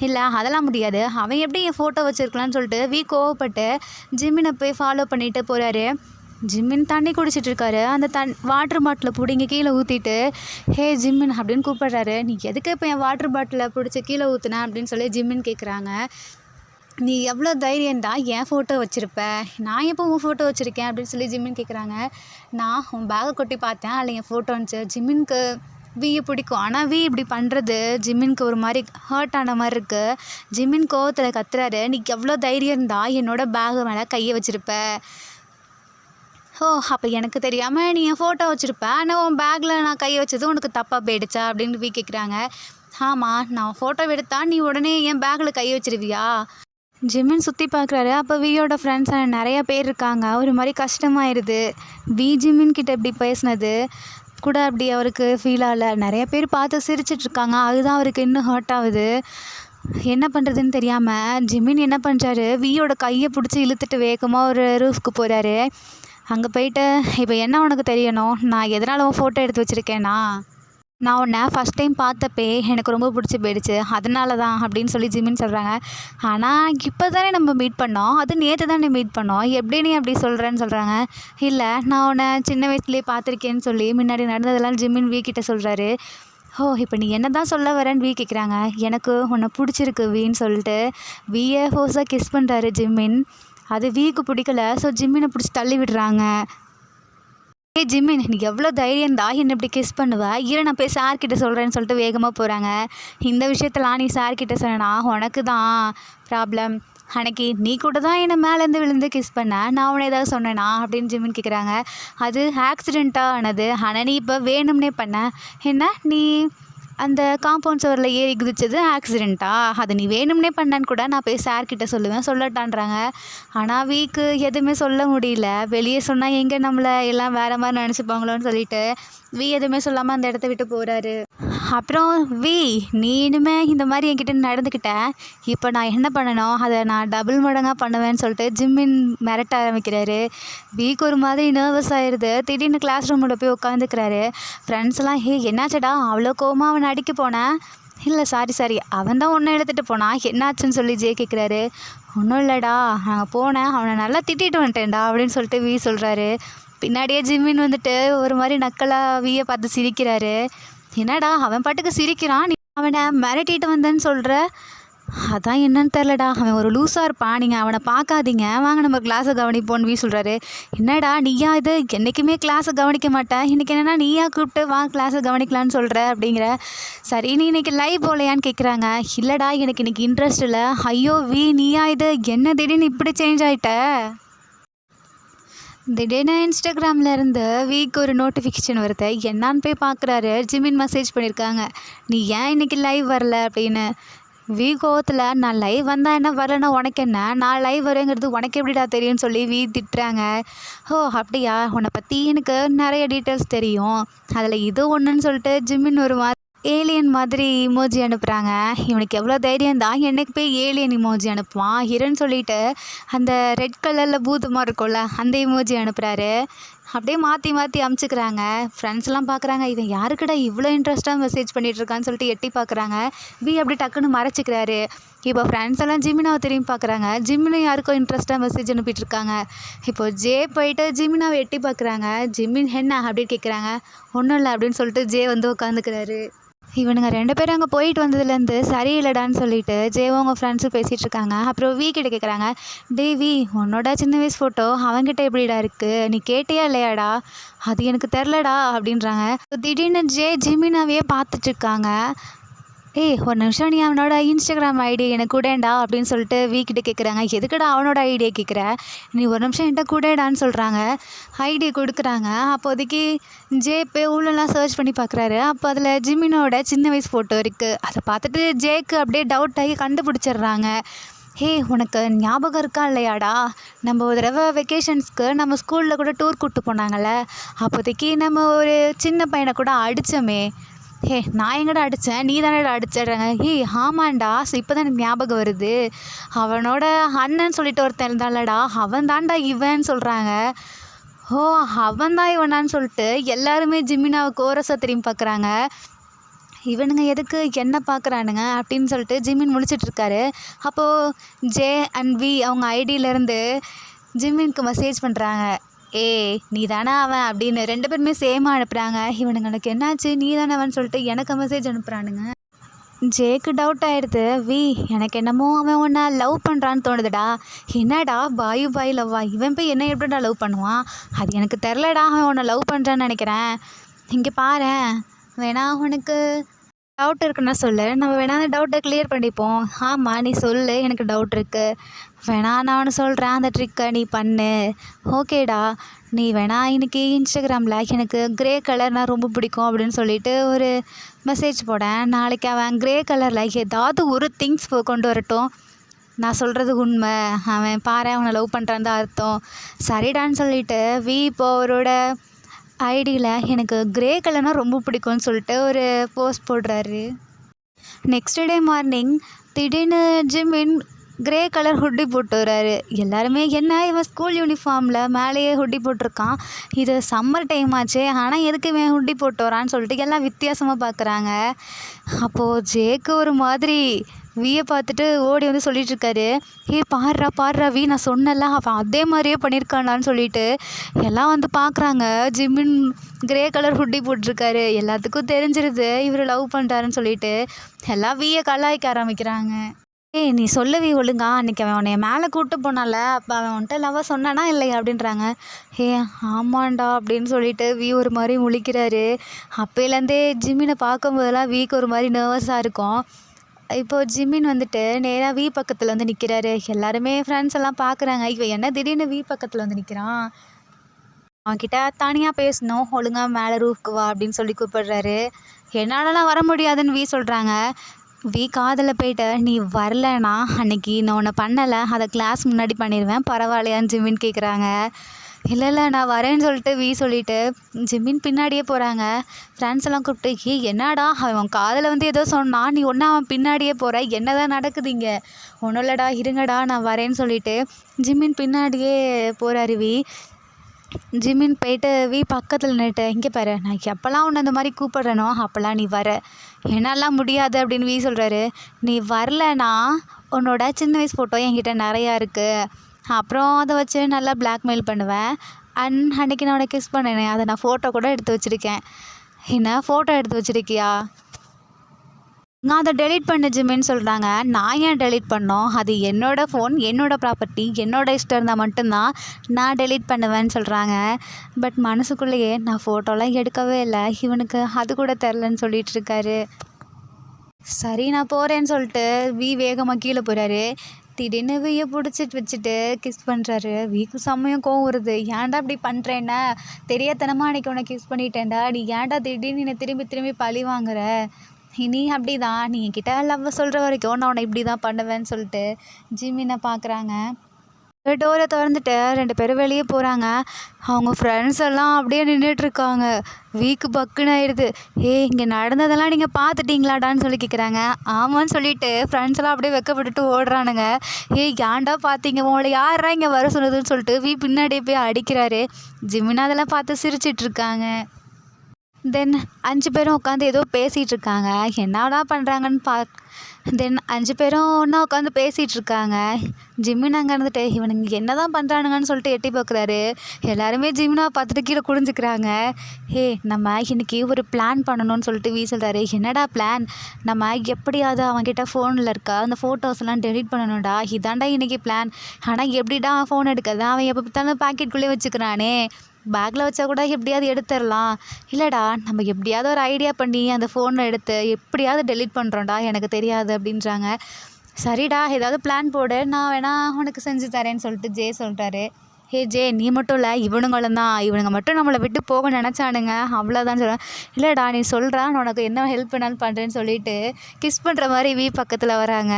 இல்லை, அதெல்லாம் முடியாது, அவன் எப்படி என் ஃபோட்டோ வச்சுருக்கலான்னு சொல்லிட்டு வி கோவப்பட்டு ஜிம்மினை போய் ஃபாலோ பண்ணிட்டு போகிறாரு. ஜிம்மின் தண்ணி குடிச்சிட்ருக்காரு. அந்த வாட்டர் பாட்டிலை பிடிங்க கீழே ஊற்றிட்டு, ஜிம்மின் அப்படின்னு கூப்பிட்றாரு. "நீ எதுக்கு இப்போ என் வாட்டர் பாட்டிலை பிடிச்சி கீழே ஊற்றுன?" அப்படின்னு சொல்லி ஜிம்மின் கேட்குறாங்க. "நீ எவ்வளோ தைரியம்டா என் ஃபோட்டோ வச்சுருப்ப? நான் எப்போ உன் ஃபோட்டோ வச்சுருக்கேன்?" அப்படின்னு சொல்லி ஜிம்மின் கேட்குறாங்க. "நான் உன் பேக்கை கொட்டி பார்த்தேன், அதில் என் ஃபோட்டோ இருந்துச்சு." ஜிம்மினுக்கு வியை பிடிக்கும், ஆனால் வி இப்படி பண்ணுறது ஜிம்மினுக்கு ஒரு மாதிரி ஹர்ட் ஆன மாதிரி இருக்குது. ஜிம்மின் கோவத்தில் கத்துறாரு, "நீ எவ்வளோ தைரியம் இருந்தா என்னோட பேகு மேலே கையை வச்சுருப்ப? அப்போ எனக்கு தெரியாமல் நீ என் ஃபோட்டோ வச்சுருப்ப, ஆனால் உன் பேக்கில் நான் கையை வச்சது உனக்கு தப்பாக போயிடுச்சா?" அப்படின்னு வி கேட்குறாங்க. "ஆமாம், நான் ஃபோட்டோ எடுத்தா நீ உடனே என் பேக்கில் கையை வச்சிருவியா?" ஜிம்மின் சுற்றி பார்க்குறாரு. அப்போ வியோட ஃப்ரெண்ட்ஸ் நிறையா பேர் இருக்காங்க. ஒரு மாதிரி கஷ்டமாயிருது. வி ஜிம்மின் கிட்ட இப்படி பேசினது கூட அப்படி அவருக்கு ஃபீல் ஆகலை. நிறைய பேர் பார்த்து சிரிச்சிட்ருக்காங்க. அதுதான் அவருக்கு இன்னும் ஹர்ட் ஆகுது. என்ன பண்ணுறதுன்னு தெரியாமல் ஜிம்மின் என்ன பண்ணுறாரு, வியோட கையை பிடிச்சி இழுத்துட்டு வேகமாக ஒரு ரூஃப்க்கு போகிறாரு. அங்கே போயிட்டு, "இப்போ என்ன உனக்கு தெரியணும்? நான் எதனால் உன் ஃபோட்டோ எடுத்து வச்சுருக்கேன்னா, நான் உன்னை ஃபஸ்ட் டைம் பார்த்தப்பே எனக்கு ரொம்ப பிடிச்சி போயிடுச்சு, அதனால தான்" அப்படின்னு சொல்லி ஜிம்மின் சொல்கிறாங்க. "ஆனால் இப்போ தானே நம்ம மீட் பண்ணோம், அது நேற்று தானே மீட் பண்ணோம், எப்படி நீ அப்படி சொல்கிறேன்னு சொல்கிறாங்க. இல்லை, நான் உன்னை சின்ன வயசுலேயே பார்த்துருக்கேன்னு சொல்லி முன்னாடி நடந்ததெல்லாம் ஜிம்மின் வி கிட்ட சொல்கிறாரு. இப்போ நீ என்ன தான் சொல்ல வரேன்னு வி கேட்குறாங்க. "எனக்கு உன்னை பிடிச்சிருக்கு வின்னு" சொல்லிட்டு வியை ஃபோர்ஸாக கிஸ் பண்ணுறாரு ஜிம்மின். அது விக்கு பிடிக்கல. ஸோ ஜிம்மினை பிடிச்சி தள்ளி விடுறாங்க. ஜிம்மின், நீ எவ்வளோ தைரியம்தா என்னை இப்படி கிஸ் பண்ணுவ? நான் போய் சார்கிட்ட சொல்கிறேன்னு சொல்லிட்டு வேகமாக போகிறாங்க. "இந்த விஷயத்தெல்லாம் நீ சார்கிட்ட சொன்னா உனக்கு தான் ப்ராப்ளம். அன்னைக்கு நீ கூட தான் என்னை மேலேருந்து விழுந்து கிஸ் பண்ண, நான் உன்னை ஏதாவது சொன்னேனா?" அப்படின்னு ஜிம்மின் கேட்குறாங்க. "அது ஆக்சிடெண்ட்டாக ஆனது, ஆனால் நீ இப்போ வேணும்னே பண்ண. என்ன, நீ அந்த காம்பவுண்ட் சுவரில் ஏறி குதிச்சது ஆக்சிடெண்ட்டா? அது நீ வேணும்னே பண்ணேன்னு கூட நான் போய் சார்கிட்ட சொல்லுவேன், சொல்லட்டான்றாங்க." ஆனால் வீக்கு எதுவுமே சொல்ல முடியல. வெளியே சொன்னால் எங்கே நம்மளை எல்லாம் வேறு மாதிரி நினச்சிப்பாங்களோன்னு சொல்லிட்டு வி எதுவுமே சொல்லாமல் அந்த இடத்த விட்டு போகிறாரு. அப்புறம் வி, "நீ இனிமேல் இந்த மாதிரி என்கிட்ட நடந்துக்கிட்ட, இப்போ நான் என்ன பண்ணணும், அதை நான் டபுள் மடங்காக பண்ணுவேன்னு" சொல்லிட்டு ஜிம்மின் மிரட்ட ஆரம்பிக்கிறாரு. வீக்கு ஒரு மாதிரி நர்வஸ் ஆயிடுது. திடீர்னு கிளாஸ் ரூமில் போய் உட்காந்துக்கிறாரு. ஃப்ரெண்ட்ஸ் எல்லாம், என்னாச்சடா அவ்வளோ கோவமாக அவனை அடிக்க போனேன்?" "இல்லை, சாரி, அவன் தான் ஒன்றை எடுத்துகிட்டு போனான், என்னாச்சுன்னு" சொல்லி ஜே கேட்குறாரு. "ஒன்றும் இல்லைடா, நாங்கள் போனேன், அவனை நல்லா திட்டிட்டு வந்துட்டேன்டா" அப்படின்னு சொல்லிட்டு வி சொல்கிறாரு. பின்னாடியே ஜிம்மின் வந்துட்டு ஒரு மாதிரி நக்கலாக வியை பார்த்து சிரிக்கிறாரு. "என்னடா அவன் பாட்டுக்கு சிரிக்கிறான், நீ அவனை மிரட்டிட்டு வந்தேன்னு சொல்கிற?" "அதான் என்னன்னு தெரிலடா, அவன் ஒரு லூஸாக இருப்பான், நீங்கள் அவனை பார்க்காதீங்க, வாங்க நம்ம கிளாஸை கவனிப்போன்னு" வி சொல்கிறாரு. "என்னடா நீயா இது, என்றைக்குமே கிளாஸை கவனிக்க மாட்டேன், இன்றைக்கி என்னென்னா நீயா கூப்பிட்டு வா கிளாஸை கவனிக்கலான்னு சொல்கிற அப்படிங்கிற. சரி, நீ இன்றைக்கி லைவ் போகலையான்னு கேட்குறாங்க. "இல்லைடா, எனக்கு இன்றைக்கி இன்ட்ரெஸ்ட் இல்லை." "ஐயோ வி, நீயா இது, என்ன திடீர்னு இப்படி சேஞ்ச் ஆகிட்ட?" திடீர்னு இன்ஸ்டாகிராமில் இருந்து வீக்கு ஒரு நோட்டிஃபிகேஷன் வருது. என்னான்னு போய் பார்க்குறாரு. ஜிம்மின் மெசேஜ் பண்ணியிருக்காங்க, "நீ ஏன் இன்றைக்கி லைவ் வரல?" அப்படின்னு. வி கோவத்தில், "நான் லைவ் வந்தால் என்ன, வரலன்னா உனக்கு என்ன, நான் லைவ் வரேங்கிறது உனக்கு எப்படிடா தெரியும்னு" சொல்லி வி திட்டுறாங்க. அப்படியா, உன்னை பற்றி எனக்கு நிறைய டீட்டெயில்ஸ் தெரியும், அதில் இது ஒன்றுன்னு சொல்லிட்டு ஜிம்மின் ஒரு ஏலியன் மாதிரி இமோஜி அனுப்புகிறாங்க. இவனுக்கு எவ்வளோ தைரியம் தான் என்னைக்கு போய் ஏலியன் இமோஜி அனுப்புவான். ஹிரன் சொல்லிட்டு அந்த ரெட் கலரில் பூதமாக இருக்கும்ல, அந்த இமோஜி அனுப்புகிறாரு. அப்படியே மாற்றி மாற்றி அமுச்சுக்கிறாங்க. ஃப்ரெண்ட்ஸ்லாம் பார்க்குறாங்க, இவன் யாருக்கிட்ட இவ்வளோ இன்ட்ரெஸ்ட்டாக மெசேஜ் பண்ணிகிட்ருக்கான்னு சொல்லிட்டு எட்டி பார்க்குறாங்க. வி அப்படி டக்குன்னு மறைச்சிக்கிறாரு. இப்போ ஃப்ரெண்ட்ஸ் எல்லாம் ஜிமினாவை திரும்பி பார்க்குறாங்க. ஜிமினும் யாருக்கும் இன்ட்ரெஸ்ட்டாக மெசேஜ் அனுப்பிட்டுருக்காங்க. இப்போது ஜே போயிட்டு ஜிமினாவை எட்டி பார்க்குறாங்க. "ஜிமின் என்ன?" அப்படின்னு கேட்குறாங்க. "ஒன்றும் இல்லை" அப்படின்னு சொல்லிட்டு ஜே வந்து உட்காந்துக்கிறாரு. இவனுங்க 2 பேரும் அங்கே போயிட்டு வந்ததுலேருந்து சரியில்லடான்னு சொல்லிட்டு ஜேவும் அவங்க ஃப்ரெண்ட்ஸும் பேசிகிட்டு இருக்காங்க. அப்புறம் வி கிட்ட கேட்குறாங்க, டேய் வி, உன்னோட சின்ன வயசு ஃபோட்டோ அவன்கிட்ட எப்படிடா இருக்குது, நீ கேட்டியா இல்லையாடா? அது எனக்கு தெரிலடா அப்படின்றாங்க. திடீர்னு ஜிமினாவே பார்த்துட்ருக்காங்க. ஏய் ஒரு நிமிஷம், நீ அவனோட இன்ஸ்டாகிராம் ஐடி எனக்கு கூடேண்டா அப்படின்னு சொல்லிட்டு வீக்கிட்ட கேட்குறாங்க. எதுக்குடா அவனோட ஐடியை கேட்குற, நீ ஒரு நிமிஷம் என்கிட்ட கூடேடான்னு சொல்கிறாங்க. ஐடி கொடுக்குறாங்க. அப்போதைக்கு போய் உள்ளெல்லாம் சர்ச் பண்ணி பார்க்குறாரு. அப்போ அதில் ஜிமினோட சின்ன வயசு ஃபோட்டோ இருக்குது. அதை பார்த்துட்டு ஜேக்கு அப்படியே டவுட் ஆகி கண்டுபிடிச்சிடுறாங்க. ஹே, உனக்கு ஞாபகம் இருக்கா இல்லையாடா, நம்ம ஒரு தடவை வெக்கேஷன்ஸ்க்கு நம்ம ஸ்கூலில் கூட டூர் கூப்பிட்டு போனாங்கள்ல, அப்போதைக்கு நம்ம ஒரு சின்ன பையனை கூட அடித்தோமே. ஹே, நான் எங்கடா அடித்தேன், நீ தானேடா அடிச்சிடுறாங்க. ஏய் ஆமாண்டா, இப்போ தான் எனக்கு ஞாபகம் வருது, அவனோட அண்ணன் சொல்லிட்டு ஒருத்தன் இருந்தாலடா, அவன் தான்டா இவன் சொல்கிறாங்க. ஓ, அவன் தான் இவனான்னு சொல்லிட்டு எல்லாருமே ஜிமினாவை கோரஸாக திரும்பி பார்க்குறாங்க. இவனுங்க எதுக்கு என்ன பார்க்குறானுங்க அப்படின்னு சொல்லிட்டு ஜிமின் முழிச்சிட்ருக்காரு. அப்போது ஜே அண்ட் வி அவங்க ஐடியிலேருந்து ஜிமினுக்கு மெசேஜ் பண்ணுறாங்க. ஏய் நீ தானே அவன் அப்படின்னு 2 பேருமே சேமாக அனுப்புகிறாங்க. இவனுங்களுக்கு என்னாச்சு, நீ தானே அவன் சொல்லிட்டு எனக்கு மெசேஜ் அனுப்புகிறானுங்க. ஜேக்கு டவுட் ஆகிடுது. வி, எனக்கு என்னமோ அவன் உன்னை லவ் பண்ணுறான்னு தோணுதுடா. என்னடா பாய் லவ்வா, இவன் போய் என்ன எப்படிடா லவ் பண்ணுவான், அது எனக்கு தெரிலடா, அவன் உன்னை லவ் பண்ணுறான்னு நினைக்கிறேன். இங்கே பாரேன், வேணா உனக்கு டவுட் இருக்குன்னா சொல்லு, நம்ம வேணா அந்த டவுட்டை கிளியர் பண்ணிப்போம். ஆமாம் நீ சொல்லு, எனக்கு டவுட் இருக்குது, வேணா நான் ஒன்று சொல்கிறேன், அந்த ட்ரிக்கை நீ பண்ணு. ஓகேடா, நீ வேணா இன்றைக்கி இன்ஸ்டாகிராமில் எனக்கு க்ரே கலர்னால் ரொம்ப பிடிக்கும் அப்படின்னு சொல்லிட்டு ஒரு மெசேஜ் போடேன். நாளைக்கு அவன் க்ரே கலரில் ஏதாவது ஒரு திங்ஸ் கொண்டு வரட்டும், நான் சொல்கிறது உண்மை, அவன் பாரு அவனை லவ் பண்ணுறான்னு தான் அர்த்தம். சரிடான்னு சொல்லிட்டு வி இப்போ அவரோட ஐடியில் எனக்கு க்ரே கலர்னால் ரொம்ப பிடிக்கும்னு சொல்லிட்டு ஒரு போஸ்ட் போடுறாரு. நெக்ஸ்ட் டே மார்னிங் திடீர்னு ஜிமின் க்ரே கலர் ஹுட்டி போட்டு வர்றாரு. எல்லாருமே என்ன இவன் ஸ்கூல் யூனிஃபார்மில் மேலேயே ஹுட்டி போட்டிருக்கான், இது சம்மர் டைம் ஆச்சே, ஆனால் எதுக்கு இவன் ஹுட்டி போட்டு வரான்னு சொல்லிட்டு எல்லாம் வித்தியாசமாக பார்க்குறாங்க. அப்போது ஜேக்கு ஒரு மாதிரி வியை பார்த்துட்டு ஓடி வந்து சொல்லிகிட்ருக்காரு, ஏ பாடுறா வி, நான் சொன்னல அவன் அதே மாதிரியே பண்ணியிருக்கானான்னு சொல்லிட்டு எல்லாம் வந்து பார்க்குறாங்க. ஜிமின் க்ரே கலர் ஹுட்டி போட்டிருக்காரு. எல்லாத்துக்கும் தெரிஞ்சிருது இவர் லவ் பண்ணுறாருன்னு சொல்லிட்டு எல்லாம் வியை கலாய்க்க ஆரம்பிக்கிறாங்க. ஏய் நீ சொல்லவி ஒழுங்கா, அன்றைக்கி அவன் உன்னைய மேலே கூப்பிட்டு போனால, அப்போ அவன் உன்ட்ட லவ்வாக சொன்னானா இல்லையா அப்படின்றாங்க. ஏ ஆமாண்டா அப்படின்னு சொல்லிட்டு வி ஒரு மாதிரி முழிக்கிறாரு. அப்போலேருந்தே ஜிமினை பார்க்கும்போதெல்லாம் விக்கு ஒரு மாதிரி நர்வஸாக இருக்கும். இப்போது ஜிமின் வந்துட்டு நேராக வி பக்கத்தில் வந்து நிற்கிறாரு. எல்லாருமே ஃப்ரெண்ட்ஸ் எல்லாம் பார்க்குறாங்க, இவன் என்ன திடீர்னு வி பக்கத்தில் வந்து நிற்கிறான், அவன்கிட்ட தனியாக பேசணும், ஒழுங்காக மேலே ரூஃப்க்கு வா அப்படின்னு சொல்லி கூப்பிடுறாரு. என்னாலலாம் வர முடியாதுன்னு வி சொல்கிறாங்க. வி காதில் போய்ட்டு, நீ வரலனா அன்னைக்கு நான் உன்னை பண்ணலை, அதை கிளாஸ் முன்னாடி பண்ணிடுவேன், பரவாயில்லையான்னு ஜிமின் கேட்குறாங்க. இல்லை நான் வரேன்னு சொல்லிட்டு வி சொல்லிவிட்டு ஜிமின் பின்னாடியே போகிறாங்க. ஃப்ரெண்ட்ஸ் எல்லாம் கூப்பிட்டு, என்னடா அவன் காதில் வந்து ஏதோ சொன்னான், நீ ஒன்றா அவன் பின்னாடியே போகிற, என்ன தான் நடக்குது இங்கே? ஒன்றும் இல்லைடா, இருங்கடா நான் வரேன்னு சொல்லிவிட்டு ஜிமின் பின்னாடியே போகிறாரு வி. ஜிமின் போயிட்டு வி பக்கத்தில் நின்றுட்டு, இங்கே பாரு, நான் எப்போல்லாம் உன்னை இந்த மாதிரி கூப்பிட்றேனோ அப்போல்லாம் நீ வர, என்னாலாம் முடியாது அப்படின்னு வி சொல்கிறாரு. நீ வரலனா உன்னோட சின்ன வயசு ஃபோட்டோ என்கிட்ட நிறையா இருக்குது, அப்புறம் அதை வச்சு நல்லா பிளாக்மெயில் பண்ணுவேன். அன்னைக்கு நான் உன்னை கிஸ் பண்ணேனே, அதை நான் ஃபோட்டோ கூட எடுத்து வச்சுருக்கேன். என்ன ஃபோட்டோ எடுத்து வச்சுருக்கியா? நான் அதை டெலீட் பண்ண ஜிமின்னு சொல்கிறாங்க. நான் ஏன் டெலீட் பண்ணோம், அது என்னோடய ஃபோன், என்னோடய ப்ராப்பர்ட்டி, என்னோட இஷ்டம் இருந்தால் மட்டும்தான் நான் டெலீட் பண்ணுவேன்னு சொல்கிறாங்க. பட் மனசுக்குள்ளேயே நான் ஃபோட்டோலாம் எடுக்கவே இல்லை, இவனுக்கு அது கூட தெரிலன்னு சொல்லிகிட்ருக்காரு. சரி நான் போகிறேன்னு சொல்லிட்டு வி வேகமாக கீழே போகிறாரு. திடீர்னு வியை பிடிச்சிட்டு வச்சுட்டு கிஸ் பண்ணுறாரு. வீக்கு செம்மையும் கோவம் வருது. ஏன்டா இப்படி பண்ணுறேன்னா, தெரியாதனமாக அன்றைக்கி உன்னை கிஸ் பண்ணிட்டேன்டா, நீ ஏன்டா திடீர்னு என்னை திரும்பி திரும்பி பழி வாங்குற, நீ அப்படி தான், நீ என்கிட்ட லவ் சொல்கிற வரைக்கும் நான் உன்னை இப்படி தான் பண்ணுவேன்னு சொல்லிட்டு ஜிமினை பார்க்குறாங்க. டோரை திறந்துட்டு 2 பேரும் வெளியே போகிறாங்க. அவங்க ஃப்ரெண்ட்ஸ் எல்லாம் அப்படியே நின்றுட்டுருக்காங்க. வீக்கு பக்குன்னு ஆயிடுது. இங்கே நடந்ததெல்லாம் நீங்கள் பார்த்துட்டீங்களாடான்னு சொல்லி கேட்குறாங்க. ஆமான்னு சொல்லிட்டு ஃப்ரெண்ட்ஸ் எல்லாம் அப்படியே வெக்கப்பட்டுட்டு ஓடுறானுங்க. ஏன்டா பார்த்தீங்க, உங்களை யாரா இங்கே வர சொன்னதுன்னு சொல்லிட்டு பின்னாடியே போய் அடிக்கிறாரு. ஜிமினா அதெல்லாம் பார்த்து சிரிச்சிட்ருக்காங்க. தென் 5 பேரும் உட்காந்து ஏதோ பேசிகிட்டு இருக்காங்க. என்னடா பண்ணுறாங்கன்னு தென் 5 பேரும் ஒன்றா உட்காந்து பேசிகிட்டு இருக்காங்க. ஜிமின் அங்கே இருந்துட்டு இவனுங்க என்ன தான் பண்ணுறானுங்கன்னு சொல்லிட்டு எட்டி பார்க்குறாரு. எல்லாருமே ஜிமினாவை பார்த்துட்டு கீழே குனிஞ்சுக்கிறாங்க. நம்ம இன்னைக்கு ஒரு பிளான் பண்ணணும்னு சொல்லிட்டு சொல்கிறாரு. என்னடா பிளான்? நம்ம எப்படியாவது அவன்கிட்ட ஃபோனில் இருக்க அந்த ஃபோட்டோஸ்லாம் டெலீட் பண்ணணும்டா. இதாண்டா இன்றைக்கி பிளான். ஆனால் எப்படிடா அவன் ஃபோன் எடுக்கிறது? அவன் எப்போ பார்த்தாலும் பாக்கெட்டுக்குள்ளே வச்சுக்கிறானே. பேக்கில் வச்சா கூட எப்படியாவது எடுத்துடலாம். இல்லைடா, நம்ம எப்படியாவது ஒரு ஐடியா பண்ணி அந்த ஃபோனை எடுத்து எப்படியாவது டெலீட் பண்ணுறோம்டா, எனக்கு தெரியாது அப்படின்றாங்க. சரிடா, ஏதாவது பிளான் போடு, நான் வேணா உனக்கு செஞ்சு தரேன்னு சொல்லிட்டு ஜே சொல்கிறாரு. ஜே, நீ மட்டும் இல்லை, இவனுங்களும் தான். இவனுங்க மட்டும் நம்மளை விட்டு போக நினச்சானுங்க, அவ்வளோதான் சொல்கிறேன். இல்லைடா, நீ சொல்கிறா, நான் உனக்கு என்ன ஹெல்ப் பண்ணாலும் பண்ணுறேன்னு சொல்லிட்டு கிஸ் பண்ணுற மாதிரி பக்கத்தில் வராங்க.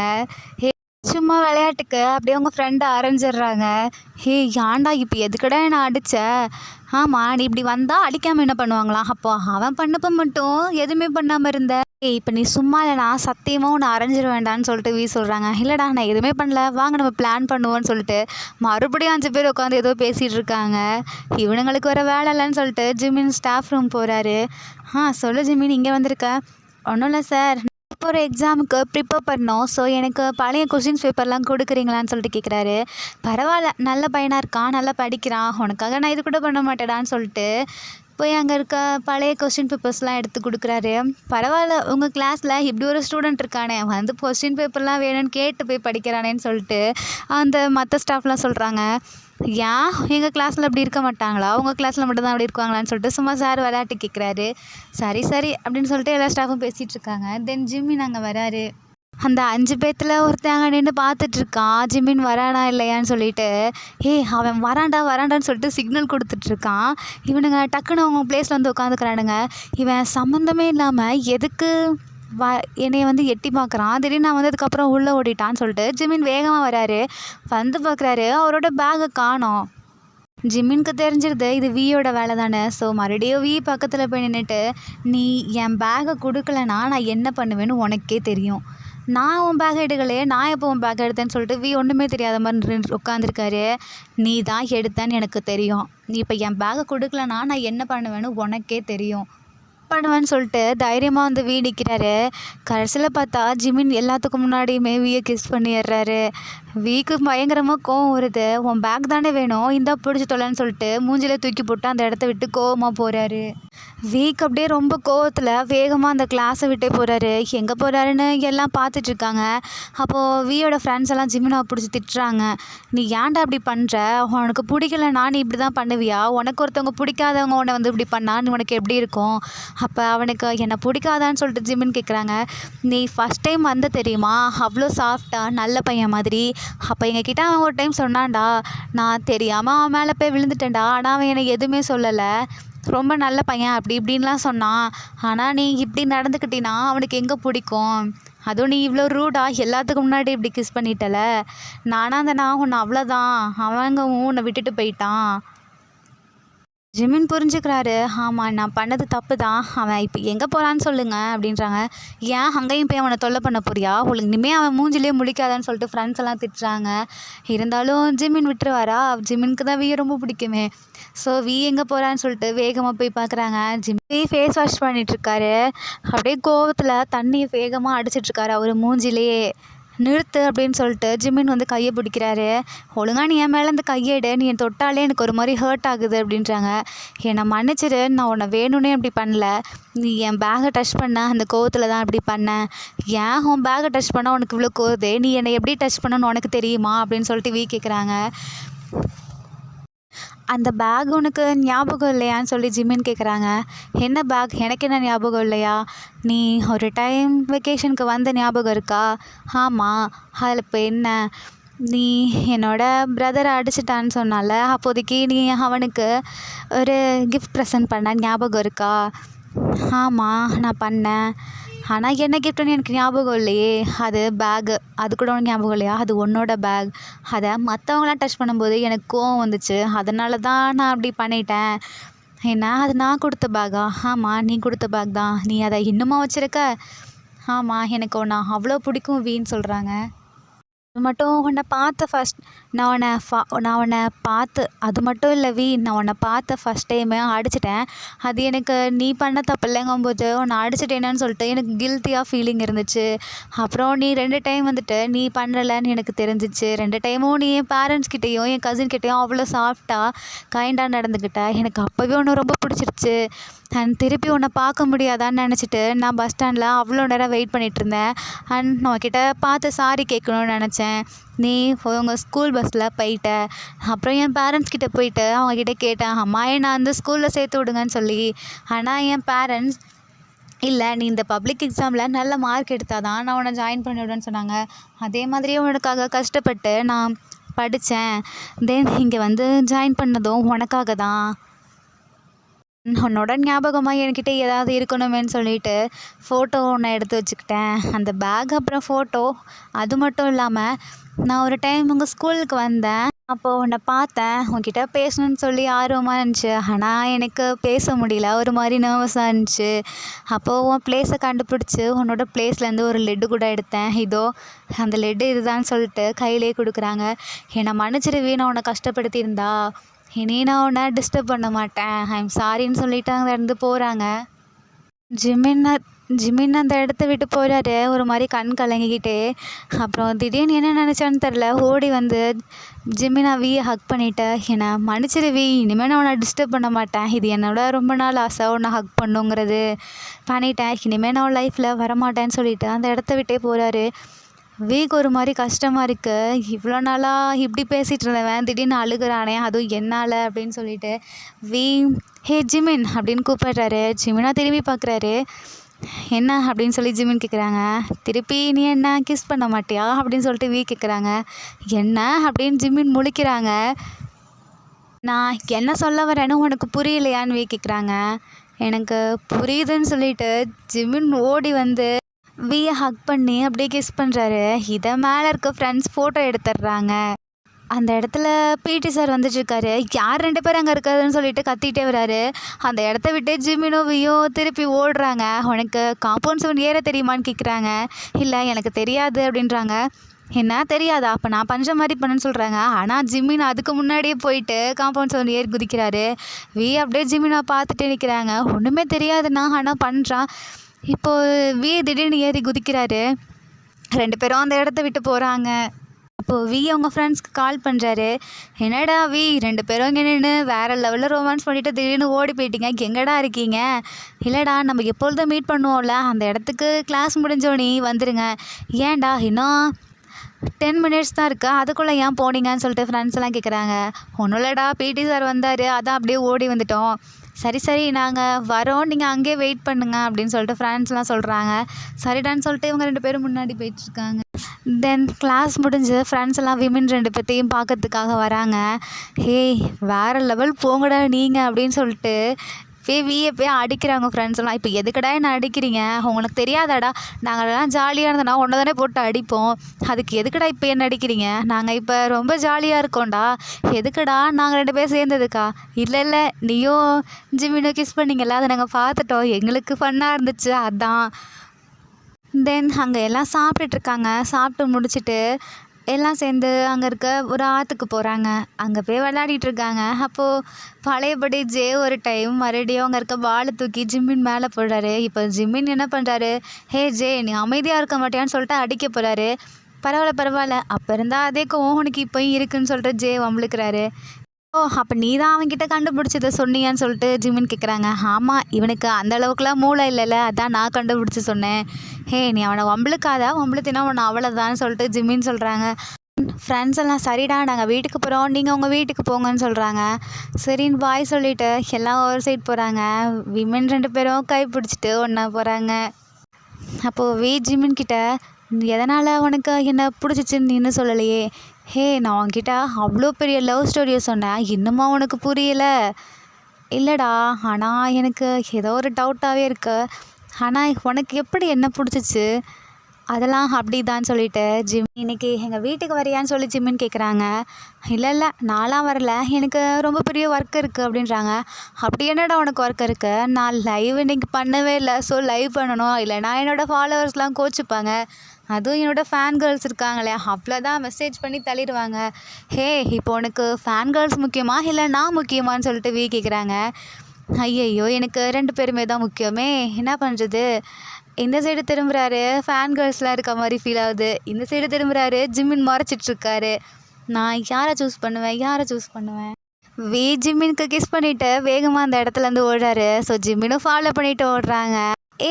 சும்மா விளையாட்டுக்கு அப்படியே உங்கள் ஃப்ரெண்டை அரைஞ்சிடுறாங்க. ஏன்டா இப்போ எதுக்கடா நான் அடித்த? ஆமாம், நீ இப்படி வந்தால் அடிக்காமல் என்ன பண்ணுவாங்களாம்? அப்போ அவன் பண்ணப்போ மட்டும் எதுவுமே பண்ணாமல் இருந்த. இப்போ நீ சும்மா இல்லைனா சத்தியமாக உன்னை அரைஞ்சிட வேண்டான்னு சொல்லிட்டு சொல்கிறாங்க. இல்லைடா, நான் எதுவுமே பண்ணல, வாங்க நம்ம பிளான் பண்ணுவோன்னு சொல்லிட்டு மறுபடியும் 5 பேர் உட்காந்து ஏதோ பேசிகிட்டு இருக்காங்க. இவனுங்களுக்கு வர வேலை இல்லைன்னு சொல்லிட்டு ஜிமின் ஸ்டாஃப் ரூம் போகிறாரு. சொல்லு ஜிமின், இங்கே வந்திருக்க? ஒன்றும் இல்லை சார், இப்போ ஒரு எக்ஸாமுக்கு ப்ரிப்பேர் பண்ணோம். ஸோ எனக்கு பழைய கொஷின்ஸ் பேப்பர்லாம் கொடுக்குறீங்களான்னு சொல்லிட்டு கேட்குறாரு. பரவாயில்ல, நல்ல பையனாக இருக்கான், நல்லா படிக்கிறான், உனக்காக நான் இது கூட பண்ண மாட்டேடான்னு சொல்லிட்டு போய் அங்கே இருக்க பழைய கொஸ்டின் பேப்பர்ஸ்லாம் எடுத்து கொடுக்குறாரு. பரவாயில்ல, உங்கள் கிளாஸில் இப்படி ஒரு ஸ்டூடெண்ட் இருக்கானே, வந்து கொஸ்டின் பேப்பர்லாம் வேணும்னு கேட்டு போய் படிக்கிறானேன்னு சொல்லிட்டு அந்த மற்ற ஸ்டாஃப்லாம் சொல்கிறாங்க. ஏன் எங்கள் கிளாஸில் அப்படி இருக்க மாட்டாங்களா? உங்கள் கிளாஸில் மட்டும்தான் அப்படி இருக்காங்களான்னு சொல்லிட்டு சும்மா சார் விளையாட்டு கேட்குறாரு. சரி அப்படின்னு சொல்லிட்டு எல்லா ஸ்டாஃபும் பேசிகிட்டு இருக்காங்க. தென் ஜிம்மின் அங்கே வராரு. அந்த 5 பேத்தில் ஒருத்தங்க நின்று பார்த்துட்ருக்கான் ஜிமின் வரானா இல்லையான்னு சொல்லிட்டு. அவன் வராண்டான்னு சொல்லிட்டு சிக்னல் கொடுத்துட்ருக்கான். இவனுங்க டக்குன்னு அவங்க பிளேஸில் வந்து உட்காந்துக்கிறானுங்க. இவன் சம்மந்தமே இல்லாமல் எதுக்கு என்னைய வந்து எட்டி பார்க்குறான். திடீர்னு நான் வந்ததுக்கப்புறம் உள்ளே ஓடிட்டான்னு சொல்லிட்டு ஜிமின் வேகமாக வராரு. வந்து பார்க்குறாரு, அவரோட பேகை காணோம். ஜிமினுக்கு தெரிஞ்சிருது இது வியோட வேலை தானே. ஸோ மறுபடியும் பக்கத்தில் போய் நின்றுட்டு, நீ என் பேகை கொடுக்கலனா நான் என்ன பண்ணுவேன்னு உனக்கே தெரியும். நான் உன் பேக் எடுக்கலையே, நான் எப்போ உன் பேக் எடுத்தேன்னு சொல்லிட்டு ஒன்றுமே தெரியாத மாதிரி உட்காந்துருக்காரு. நீ தான் எடுத்தேன்னு எனக்கு தெரியும். நீ இப்போ என் பேகை கொடுக்கலனா நான் என்ன பண்ணுவேன்னு உனக்கே தெரியும் பண்ணுவேன்னு சொல்லிட்டு தைரியமாக வந்து நிற்கிறாரு. கடைசியில் பார்த்தா ஜிமின் எல்லாத்துக்கும் முன்னாடியுமே வியை கிஸ் பண்ணிடுறாரு. வீக்கு பயங்கரமாக கோவம் வருது. உன் பேக் தானே வேணும், இந்தா பிடிச்சி தொலைன்னு சொல்லிட்டு மூஞ்சிலே தூக்கி போட்டு அந்த இடத்த விட்டு கோவமாக போகிறாரு. வீக் அப்படியே ரொம்ப கோவத்தில் வேகமாக அந்த கிளாஸை விட்டே போகிறாரு. எங்கே போகிறாருன்னு எல்லாம் பார்த்துட்ருக்காங்க. அப்போது வியோட ஃப்ரெண்ட்ஸ் எல்லாம் ஜிமினாவை பிடிச்சி திட்டுறாங்க. நீ ஏன்டா இப்படி பண்ணுற? உனக்கு பிடிக்கலனா நீ இப்படி தான் பண்ணுவியா? உனக்கு ஒருத்தவங்க பிடிக்காதவங்க உன்னை வந்து இப்படி பண்ணால் உனக்கு எப்படி இருக்கும்? அப்போ அவனுக்கு என்னை பிடிக்காதான்னு சொல்லிட்டு ஜிமின் கேட்குறாங்க. நீ ஃபஸ்ட் டைம் வந்த தெரியுமா, அவ்வளோ சாஃப்டாக நல்ல பையன் மாதிரி. அப்போ எங்ககிட்ட அவன் ஒரு டைம் சொன்னான்டா, நான் தெரியாமல் அவன் மேலே போய் விழுந்துட்டேன்டா. ஆனால் அவன் என்னை எதுவுமே சொல்லலை, ரொம்ப நல்ல பையன் அப்படி இப்படின்லாம் சொன்னான். ஆனால் நீ இப்படி நடந்துக்கிட்டினா அவனுக்கு எங்கே பிடிக்கும்? அதுவும் நீ இவ்வளோ ரூடாக எல்லாத்துக்கும் முன்னாடி இப்படி கிஸ் பண்ணிட்டல. நான் உன்னை அவ்வளோதான், அவங்க உன்னை விட்டுட்டு போயிட்டான். ஜிமின் புரிஞ்சுக்கிறாரு. ஆமாம், நான் பண்ணது தப்பு தான். அவன் இப்போ எங்கே போகிறான்னு சொல்லுங்கள் அப்படின்றாங்க. ஏன் அங்கேயும் போய் அவனை தொல்லை பண்ண போறியா? உங்களுக்கு இனிமேல் அவன் மூஞ்சிலே முழிக்காதான்னு சொல்லிட்டு ஃப்ரெண்ட்ஸ் எல்லாம் திட்டுறாங்க. இருந்தாலும் ஜிமின் விட்டுருவாரா? ஜிமினுக்கு தான் ரொம்ப பிடிக்குமே. ஸோ எங்கே போகிறான்னு சொல்லிட்டு வேகமாக போய் பார்க்குறாங்க. ஜிம்மி ஃபேஸ் வாஷ் பண்ணிகிட்ருக்காரு. அப்படியே கோவத்தில் தண்ணியை வேகமாக அடிச்சிட்ருக்காரு அவர் மூஞ்சிலேயே. நிறுத்து அப்படின்னு சொல்லிட்டு ஜிமின் வந்து கையை பிடிக்கிறாரு. ஒழுங்கா நீ என் மேலே இந்த கையெடு, நீ என் தொட்டாலே எனக்கு ஒரு மாதிரி ஹர்ட் ஆகுது அப்படின்றாங்க. என்னை மன்னிச்சிடு, நான் உன்னை வேணும்னே அப்படி பண்ணல. நீ என் பேகை டச் பண்ண அந்த கோவத்தில் தான் அப்படி பண்ணேன். ஏன் உன் பேகை டச் பண்ணால் உனக்கு இவ்வளோ கோவதே? நீ என்னை எப்படி டச் பண்ணணும்னு உனக்கு தெரியுமா அப்படின்னு சொல்லிட்டு கேட்குறாங்க. அந்த பேக் உனக்கு ஞாபகம் இல்லையான்னு சொல்லி ஜிமின் கேட்குறாங்க. என்ன பேக்? எனக்கு என்ன ஞாபகம் இல்லையா? நீ ஒரு டைம் வெக்கேஷனுக்கு வந்த ஞாபகம் இருக்கா? ஆமாம். அதில் இப்போ என்ன? நீ என்னோடய பிரதரை அடிச்சிட்டான்னு சொன்னால, அப்போதைக்கு நீ அவனுக்கு ஒரு கிஃப்ட் ப்ரெசன்ட் பண்ண ஞாபகம் இருக்கா? ஆமாம், நான் பண்ணேன். ஆனால் என்ன கிஃப்ட்டுன்னு எனக்கு ஞாபகம் இல்லையே. அது பேகு, அது கூட உனக்கு ஞாபகம் இல்லையா? அது உன்னோட பேக். அதை மற்றவங்களாம் டச் பண்ணும்போது எனக்கு கோவம் வந்துச்சு, அதனால தான் நான் அப்படி பண்ணிட்டேன். என்ன, அது நான் கொடுத்த பேக்கா? ஆமாம், நீ கொடுத்த பேக் தான். நீ அதை இன்னுமா வச்சுருக்க? ஆமாம், எனக்கு உன்னை அவ்வளோ பிடிக்கும் வீன்னு சொல்கிறாங்க. அது மட்டும் உன்னை பார்த்த ஃபஸ்ட் நான் உன்னை பார்த்து அது மட்டும் இல்லை நான் உன்னை பார்த்த ஃபஸ்ட் டைமே அடிச்சிட்டேன். அது எனக்கு நீ பண்ண தப்பு இல்லைங்கும்போது உன்னை அடிச்சிட்டேனேன்னு சொல்லிட்டு எனக்கு கில்ட்டியாக ஃபீலிங் இருந்துச்சு. அப்புறம் நீ 2 டைம் வந்துட்டு நீ பண்ணலன்னு எனக்கு தெரிஞ்சிச்சு. 2 டைமும் நீ என் பேரண்ட்ஸ் கிட்டேயும் என் கசின் கிட்டேயும் அவ்வளோ சாஃப்டாக கைண்டாக நடந்துக்கிட்ட. எனக்கு அப்போவே உன்னை ரொம்ப பிடிச்சிருச்சு. அண்ட் திருப்பி உன்னை பார்க்க முடியாதான்னு நினச்சிட்டு நான் பஸ் ஸ்டாண்டில் அவ்வளோ நேரம் வெயிட் பண்ணிகிட்ருந்தேன். அண்ட் நான் உன்கிட்ட பார்த்து சாரி கேட்கணும்னு நினச்சேன். நீ உங்கள் ஸ்கூல் பஸ்ஸில் போயிட்ட. அப்புறம் என் பேரண்ட்ஸ் கிட்டே போயிட்டு அவங்கக்கிட்ட கேட்டேன், அம்மா என்னை அந்த ஸ்கூலில் சேர்த்து விடுங்கன்னு சொல்லி. ஆனால் என் பேரண்ட்ஸ் இல்லை, நீ இந்த பப்ளிக் எக்ஸாமில் நல்ல மார்க் எடுத்தால் தான் நான் உன்னை ஜாயின் பண்ணி விடுவேன்னு சொன்னாங்க. அதே மாதிரியே உனக்காக கஷ்டப்பட்டு நான் படித்தேன். தென் இங்கே வந்து ஜாயின் பண்ணதும் உனக்காக தான். உன்னோட ஞாபகமாக என்கிட்ட ஏதாவது இருக்கணுமேன்னு சொல்லிட்டு ஃபோட்டோ ஒன்று எடுத்து வச்சுக்கிட்டேன். அந்த பேக் அப்புறம் ஃபோட்டோ அது மட்டும் இல்லாமல் நான் ஒரு டைம் உங்கள் ஸ்கூலுக்கு வந்தேன். அப்போது உன்னை பார்த்தேன். உன்கிட்ட பேசணுன்னு சொல்லி ஆர்வமாக இருந்துச்சு. ஆனால் எனக்கு பேச முடியல, ஒரு மாதிரி நர்வஸாக இருந்துச்சு. அப்போது உன் ப்ளேஸை கண்டுபிடிச்சி உன்னோட ப்ளேஸ்லேருந்து ஒரு லெட்டு கூட எடுத்தேன். இதோ அந்த லெட்டு இதுதான் சொல்லிட்டு கையிலே கொடுக்குறாங்க. என்னை மன்னிச்சிடுவி, நான் உன்னை கஷ்டப்படுத்தியிருந்தா. இனி நான் உன்னை டிஸ்டர்ப் பண்ண மாட்டேன். ஐம் சாரின்னு சொல்லிட்டு அங்கேருந்து போகிறாங்க. ஜிமின் அந்த இடத்த விட்டு போகிறாரு, ஒரு மாதிரி கண் கலங்கிக்கிட்டே. அப்புறம் திடீர்னு என்ன நினச்சான்னு தெரில, ஓடி வந்து ஜிமினா வீயை ஹக் பண்ணிவிட்டு, என்னை மன்னிச்சிடு வி, இனிமேல் நான் உன்னை டிஸ்டர்ப் பண்ண மாட்டேன். இது என்னோட ரொம்ப நாள் ஆசை உன்னை ஹக் பண்ணுங்கிறது. பண்ணிட்டேன். இனிமேல் நான் லைஃப்பில் வரமாட்டேன்னு சொல்லிவிட்டு அந்த இடத்த விட்டே போகிறாரு. வீக்கு ஒரு மாதிரி கஷ்டமாக இருக்குது. இவ்வளோ நாளாக இப்படி பேசிகிட்டு இருந்தவன் திடீர்னு அழுகிறானே, அதுவும் என்னால் அப்படின்னு சொல்லிட்டு வீ ஹே ஜிமின் அப்படின்னு கூப்பிடுறாரு. ஜிமினா திரும்பி பார்க்குறாரு. என்ன அப்படின்னு சொல்லி ஜிமின் கேட்குறாங்க. திருப்பி நீ என்ன கிஸ் பண்ண மாட்டியா அப்படின்னு சொல்லிட்டு வீ கேட்குறாங்க. என்ன அப்படின்னு ஜிமின் முழிக்கிறாங்க. நான் என்ன சொல்ல வரேன்னு உனக்கு புரியலையான்னு வீ கேட்குறாங்க. எனக்கு புரியுதுன்னு சொல்லிட்டு ஜிமின் ஓடி வந்து வீயை ஹக் பண்ணி அப்படியே கிஸ் பண்ணுறாரு. இதை மேலே இருக்க ஃப்ரெண்ட்ஸ் ஃபோட்டோ எடுத்துடுறாங்க. அந்த இடத்துல பிடி சார் வந்துட்டுருக்காரு. யார் 2 பேர் அங்கே இருக்காதுன்னு சொல்லிட்டு கத்திகிட்டே வராரு. அந்த இடத்த விட்டு ஜிமினோ வியோ திருப்பி ஓடுறாங்க. உனக்கு காம்பவுண்ட் செவன் ஏற தெரியுமான்னு கேட்குறாங்க. இல்லை எனக்கு தெரியாது அப்படின்றாங்க. என்ன தெரியாதா, அப்போ நான் பண்ணுற மாதிரி பண்ணுன்னு சொல்கிறாங்க. ஆனால் ஜிமின் அதுக்கு முன்னாடியே போயிட்டு காம்பவுண்ட் செவன் ஏறி குதிக்கிறாரு. அப்படியே ஜிமினை பார்த்துட்டே நிற்கிறாங்க. ஒன்றுமே தெரியாதுண்ணா, ஆனால் பண்ணுறான். இப்போது திடீர்னு ஏறி குதிக்கிறாரு. 2 பேரும் அந்த இடத்த விட்டு போகிறாங்க. அப்போது அவங்க ஃப்ரெண்ட்ஸ்க்கு கால் பண்ணுறாரு. என்னடா 2 பேரும் இங்கே நின்று வேறு லெவலில் ரொமான்ஸ் பண்ணிவிட்டு திடீர்னு ஓடி போயிட்டீங்க, எங்கடா இருக்கீங்க? இல்லைடா, நம்ம எப்பொழுதும் மீட் பண்ணுவோம்ல, அந்த இடத்துக்கு கிளாஸ் முடிஞ்சோடனே வந்துடுங்க. ஏன்டா இன்னும் 10 மினிட்ஸ் தான் இருக்குது, அதுக்குள்ளே ஏன் போனீங்கன்னு சொல்லிட்டு ஃப்ரெண்ட்ஸ் எல்லாம் கேட்குறாங்க. ஒன்றும் இல்லைடா, பிடி சார் வந்தார், அதான் அப்படியே ஓடி வந்துட்டோம். சரி நாங்கள் வரோம், நீங்கள் அங்கேயே வெயிட் பண்ணுங்க அப்படின்னு சொல்லிட்டு ஃப்ரெண்ட்ஸ்லாம் சொல்கிறாங்க. சரிடான்னு சொல்லிட்டு இவங்க 2 பேரும் முன்னாடி போயிட்டுருக்காங்க. தென் கிளாஸ் முடிஞ்சு ஃப்ரெண்ட்ஸ் எல்லாம் விமன் 2 பேர்த்தையும் பார்க்கறதுக்காக வராங்க. வேறு லெவல் போங்கடா நீங்கள் அப்படின்னு சொல்லிட்டு போய் அடிக்கிறாங்க ஃப்ரெண்ட்ஸ் எல்லாம். இப்போ எதுக்கடா என்ன அடிக்கிறீங்க, உங்களுக்கு தெரியாதாடா, நாங்கள்லாம் ஜாலியாக இருந்தோன்னா ஒன்றை தானே போட்டு அடிப்போம், அதுக்கு எதுக்கடா இப்போ என்ன அடிக்கிறீங்க, நாங்கள் இப்போ ரொம்ப ஜாலியாக இருக்கோம்டா, எதுக்கடா நாங்கள் 2 பேர் சேர்ந்ததுக்கா? இல்லை நீயும் ஜிமினும் கிஸ் பண்ணிங்கல்ல, அதை நாங்கள் பார்த்துட்டோம், எங்களுக்கு ஃபன்னாக இருந்துச்சு அதான். தென் அங்கே எல்லாம் சாப்பிட்டுட்ருக்காங்க. சாப்பிட்டு முடிச்சுட்டு எல்லாம் சேர்ந்து அங்கே இருக்க ஒரு ஆற்றுக்கு போகிறாங்க. அங்கே போய் விளையாடிட்டுருக்காங்க. அப்போது பழையபடி ஜே ஒரு டைம் மறுபடியும் அங்கே இருக்க பாலை தூக்கி ஜிம்மின் மேலே போடுறாரு. இப்போ ஜிம்மின் என்ன பண்ணுறாரு, ஹே ஜே நீ அமைதியாக இருக்க மாட்டியான்னு சொல்லிட்டு அடிக்க போகிறாரு. பரவாயில்ல, அப்போ இருந்தால் அதே கோவம் உனக்கு இப்போயும் இருக்குன்னு சொல்லிட்டு ஜே வம்பளுக்கிறாரு. அப்போ நீ தான் அவன்கிட்ட கண்டுபிடிச்சதை சொன்னியான்னு சொல்லிட்டு ஜிமின் கேட்குறாங்க. ஆமாம், இவனுக்கு அந்த அளவுக்குலாம் மூளை இல்லைல்ல, அதான் நான் கண்டுபிடிச்சி சொன்னேன். நீ அவனை வம்பளுக்காத, வம்பளுத்தினா உன்னை அவ்வளோதான்னு சொல்லிட்டு ஜிமின்னு சொல்கிறாங்க. ஃப்ரெண்ட்ஸ் எல்லாம் சரிடா நாங்கள் வீட்டுக்கு போகிறோம், நீங்கள் உங்கள் வீட்டுக்கு போங்கன்னு சொல்கிறாங்க. சரின்னு பாய் சொல்லிவிட்டு எல்லாம் ஒரு சைட் போகிறாங்க. விமன் 2 பேரும் கை பிடிச்சிட்டு ஒன்றா போகிறாங்க. அப்போது ஜிமின் கிட்ட எதனால் உனக்கு என்ன பிடிச்சிச்சின்னு நீ இன்னும் சொல்லலையே? நான் உன்கிட்ட அவ்வளோ பெரிய லவ் ஸ்டோரியை சொன்னேன், இன்னுமா உனக்கு புரியலை? இல்லைடா, ஆனால் எனக்கு ஏதோ ஒரு டவுட்டாகவே இருக்கு. ஆனால் உனக்கு எப்படி என்ன பிடிச்சிச்சு அதெல்லாம் அப்படிதான்னு சொல்லிட்டு இன்றைக்கி எங்கள் வீட்டுக்கு வரியான்னு சொல்லி ஜிம்மின்னு கேட்குறாங்க. இல்லை நான்லாம் வரல, எனக்கு ரொம்ப பெரிய ஒர்க் இருக்குது அப்படின்றாங்க. அப்படி என்னடா உனக்கு ஒர்க் இருக்குது? நான் லைவ் இன்றைக்கி பண்ணவே இல்லை, ஸோ லைவ் பண்ணணும், இல்லைனா என்னோடய ஃபாலோவர்ஸ்லாம் கோச்சிப்பாங்க, அதுவும் என்னோடய ஃபேன் கேர்ள்ஸ் இருக்காங்களே அவ்வளோதான் மெசேஜ் பண்ணி தள்ளிடுவாங்க. ஹே இப்போ உனக்கு ஃபேன் கேர்ள்ஸ் முக்கியமா இல்லை நான் முக்கியமான்னு சொல்லிட்டு கேட்குறாங்க. ஐயையோ எனக்கு 2 பேருமே தான் முக்கியமே, என்ன பண்ணுறது. இந்த சைடு திரும்புகிறாரு ஃபேன் கேர்ள்ஸ்லாம் இருக்க மாதிரி ஃபீல் ஆகுது, இந்த சைடு திரும்புகிறாரு ஜிம்மின் மறைச்சிட்ருக்காரு. நான் யாரை சூஸ் பண்ணுவேன். ஜிம்மினுக்கு கிஸ் பண்ணிவிட்டு வேகமாக அந்த இடத்துலேருந்து ஓடுறாரு. ஸோ ஜிம்மினும் ஃபாலோ பண்ணிவிட்டு ஓடுறாங்க. ஏ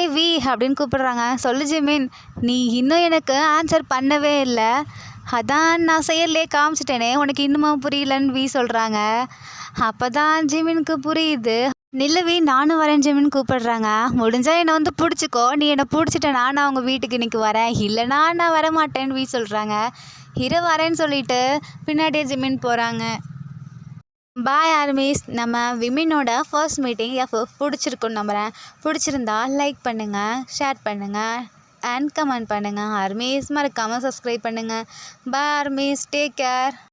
அப்படின்னு கூப்பிடுறாங்க. சொல்லு ஜிமின், நீ இன்னும் எனக்கு ஆன்சர் பண்ணவே இல்லை, அதான் நான் செயல்லே காமிச்சிட்டேனே, உனக்கு இன்னுமா புரியலன்னு சொல்கிறாங்க. அப்போ தான் ஜிமினுக்கு புரியுது. நில்லவி நானும் வரேன் ஜிமின் கூப்பிடுறாங்க. முடிஞ்சால் என்னை வந்து பிடிச்சிக்கோ, நீ என்னை பிடிச்சிட்டேனா நான் அவங்க வீட்டுக்கு இன்றைக்கி வரேன், இல்லைனா நான் வரமாட்டேன்னு சொல்கிறாங்க. வரேன்னு சொல்லிட்டு பின்னாடியே ஜிமின் போகிறாங்க. பாய் ஆர்மிஸ். நம்ம விமெனோட ஃபர்ஸ்ட் மீட்டிங் பிடிச்சிருக்குன்னு நம்புகிறேன். பிடிச்சிருந்தா லைக் பண்ணுங்கள், ஷேர் பண்ணுங்கள் அண்ட் கமெண்ட் பண்ணுங்கள். ஆர்மிஸ் மறக்காமல் சப்ஸ்கிரைப் பண்ணுங்கள். பாய் ஆர்மிஸ், டேக் கேர்.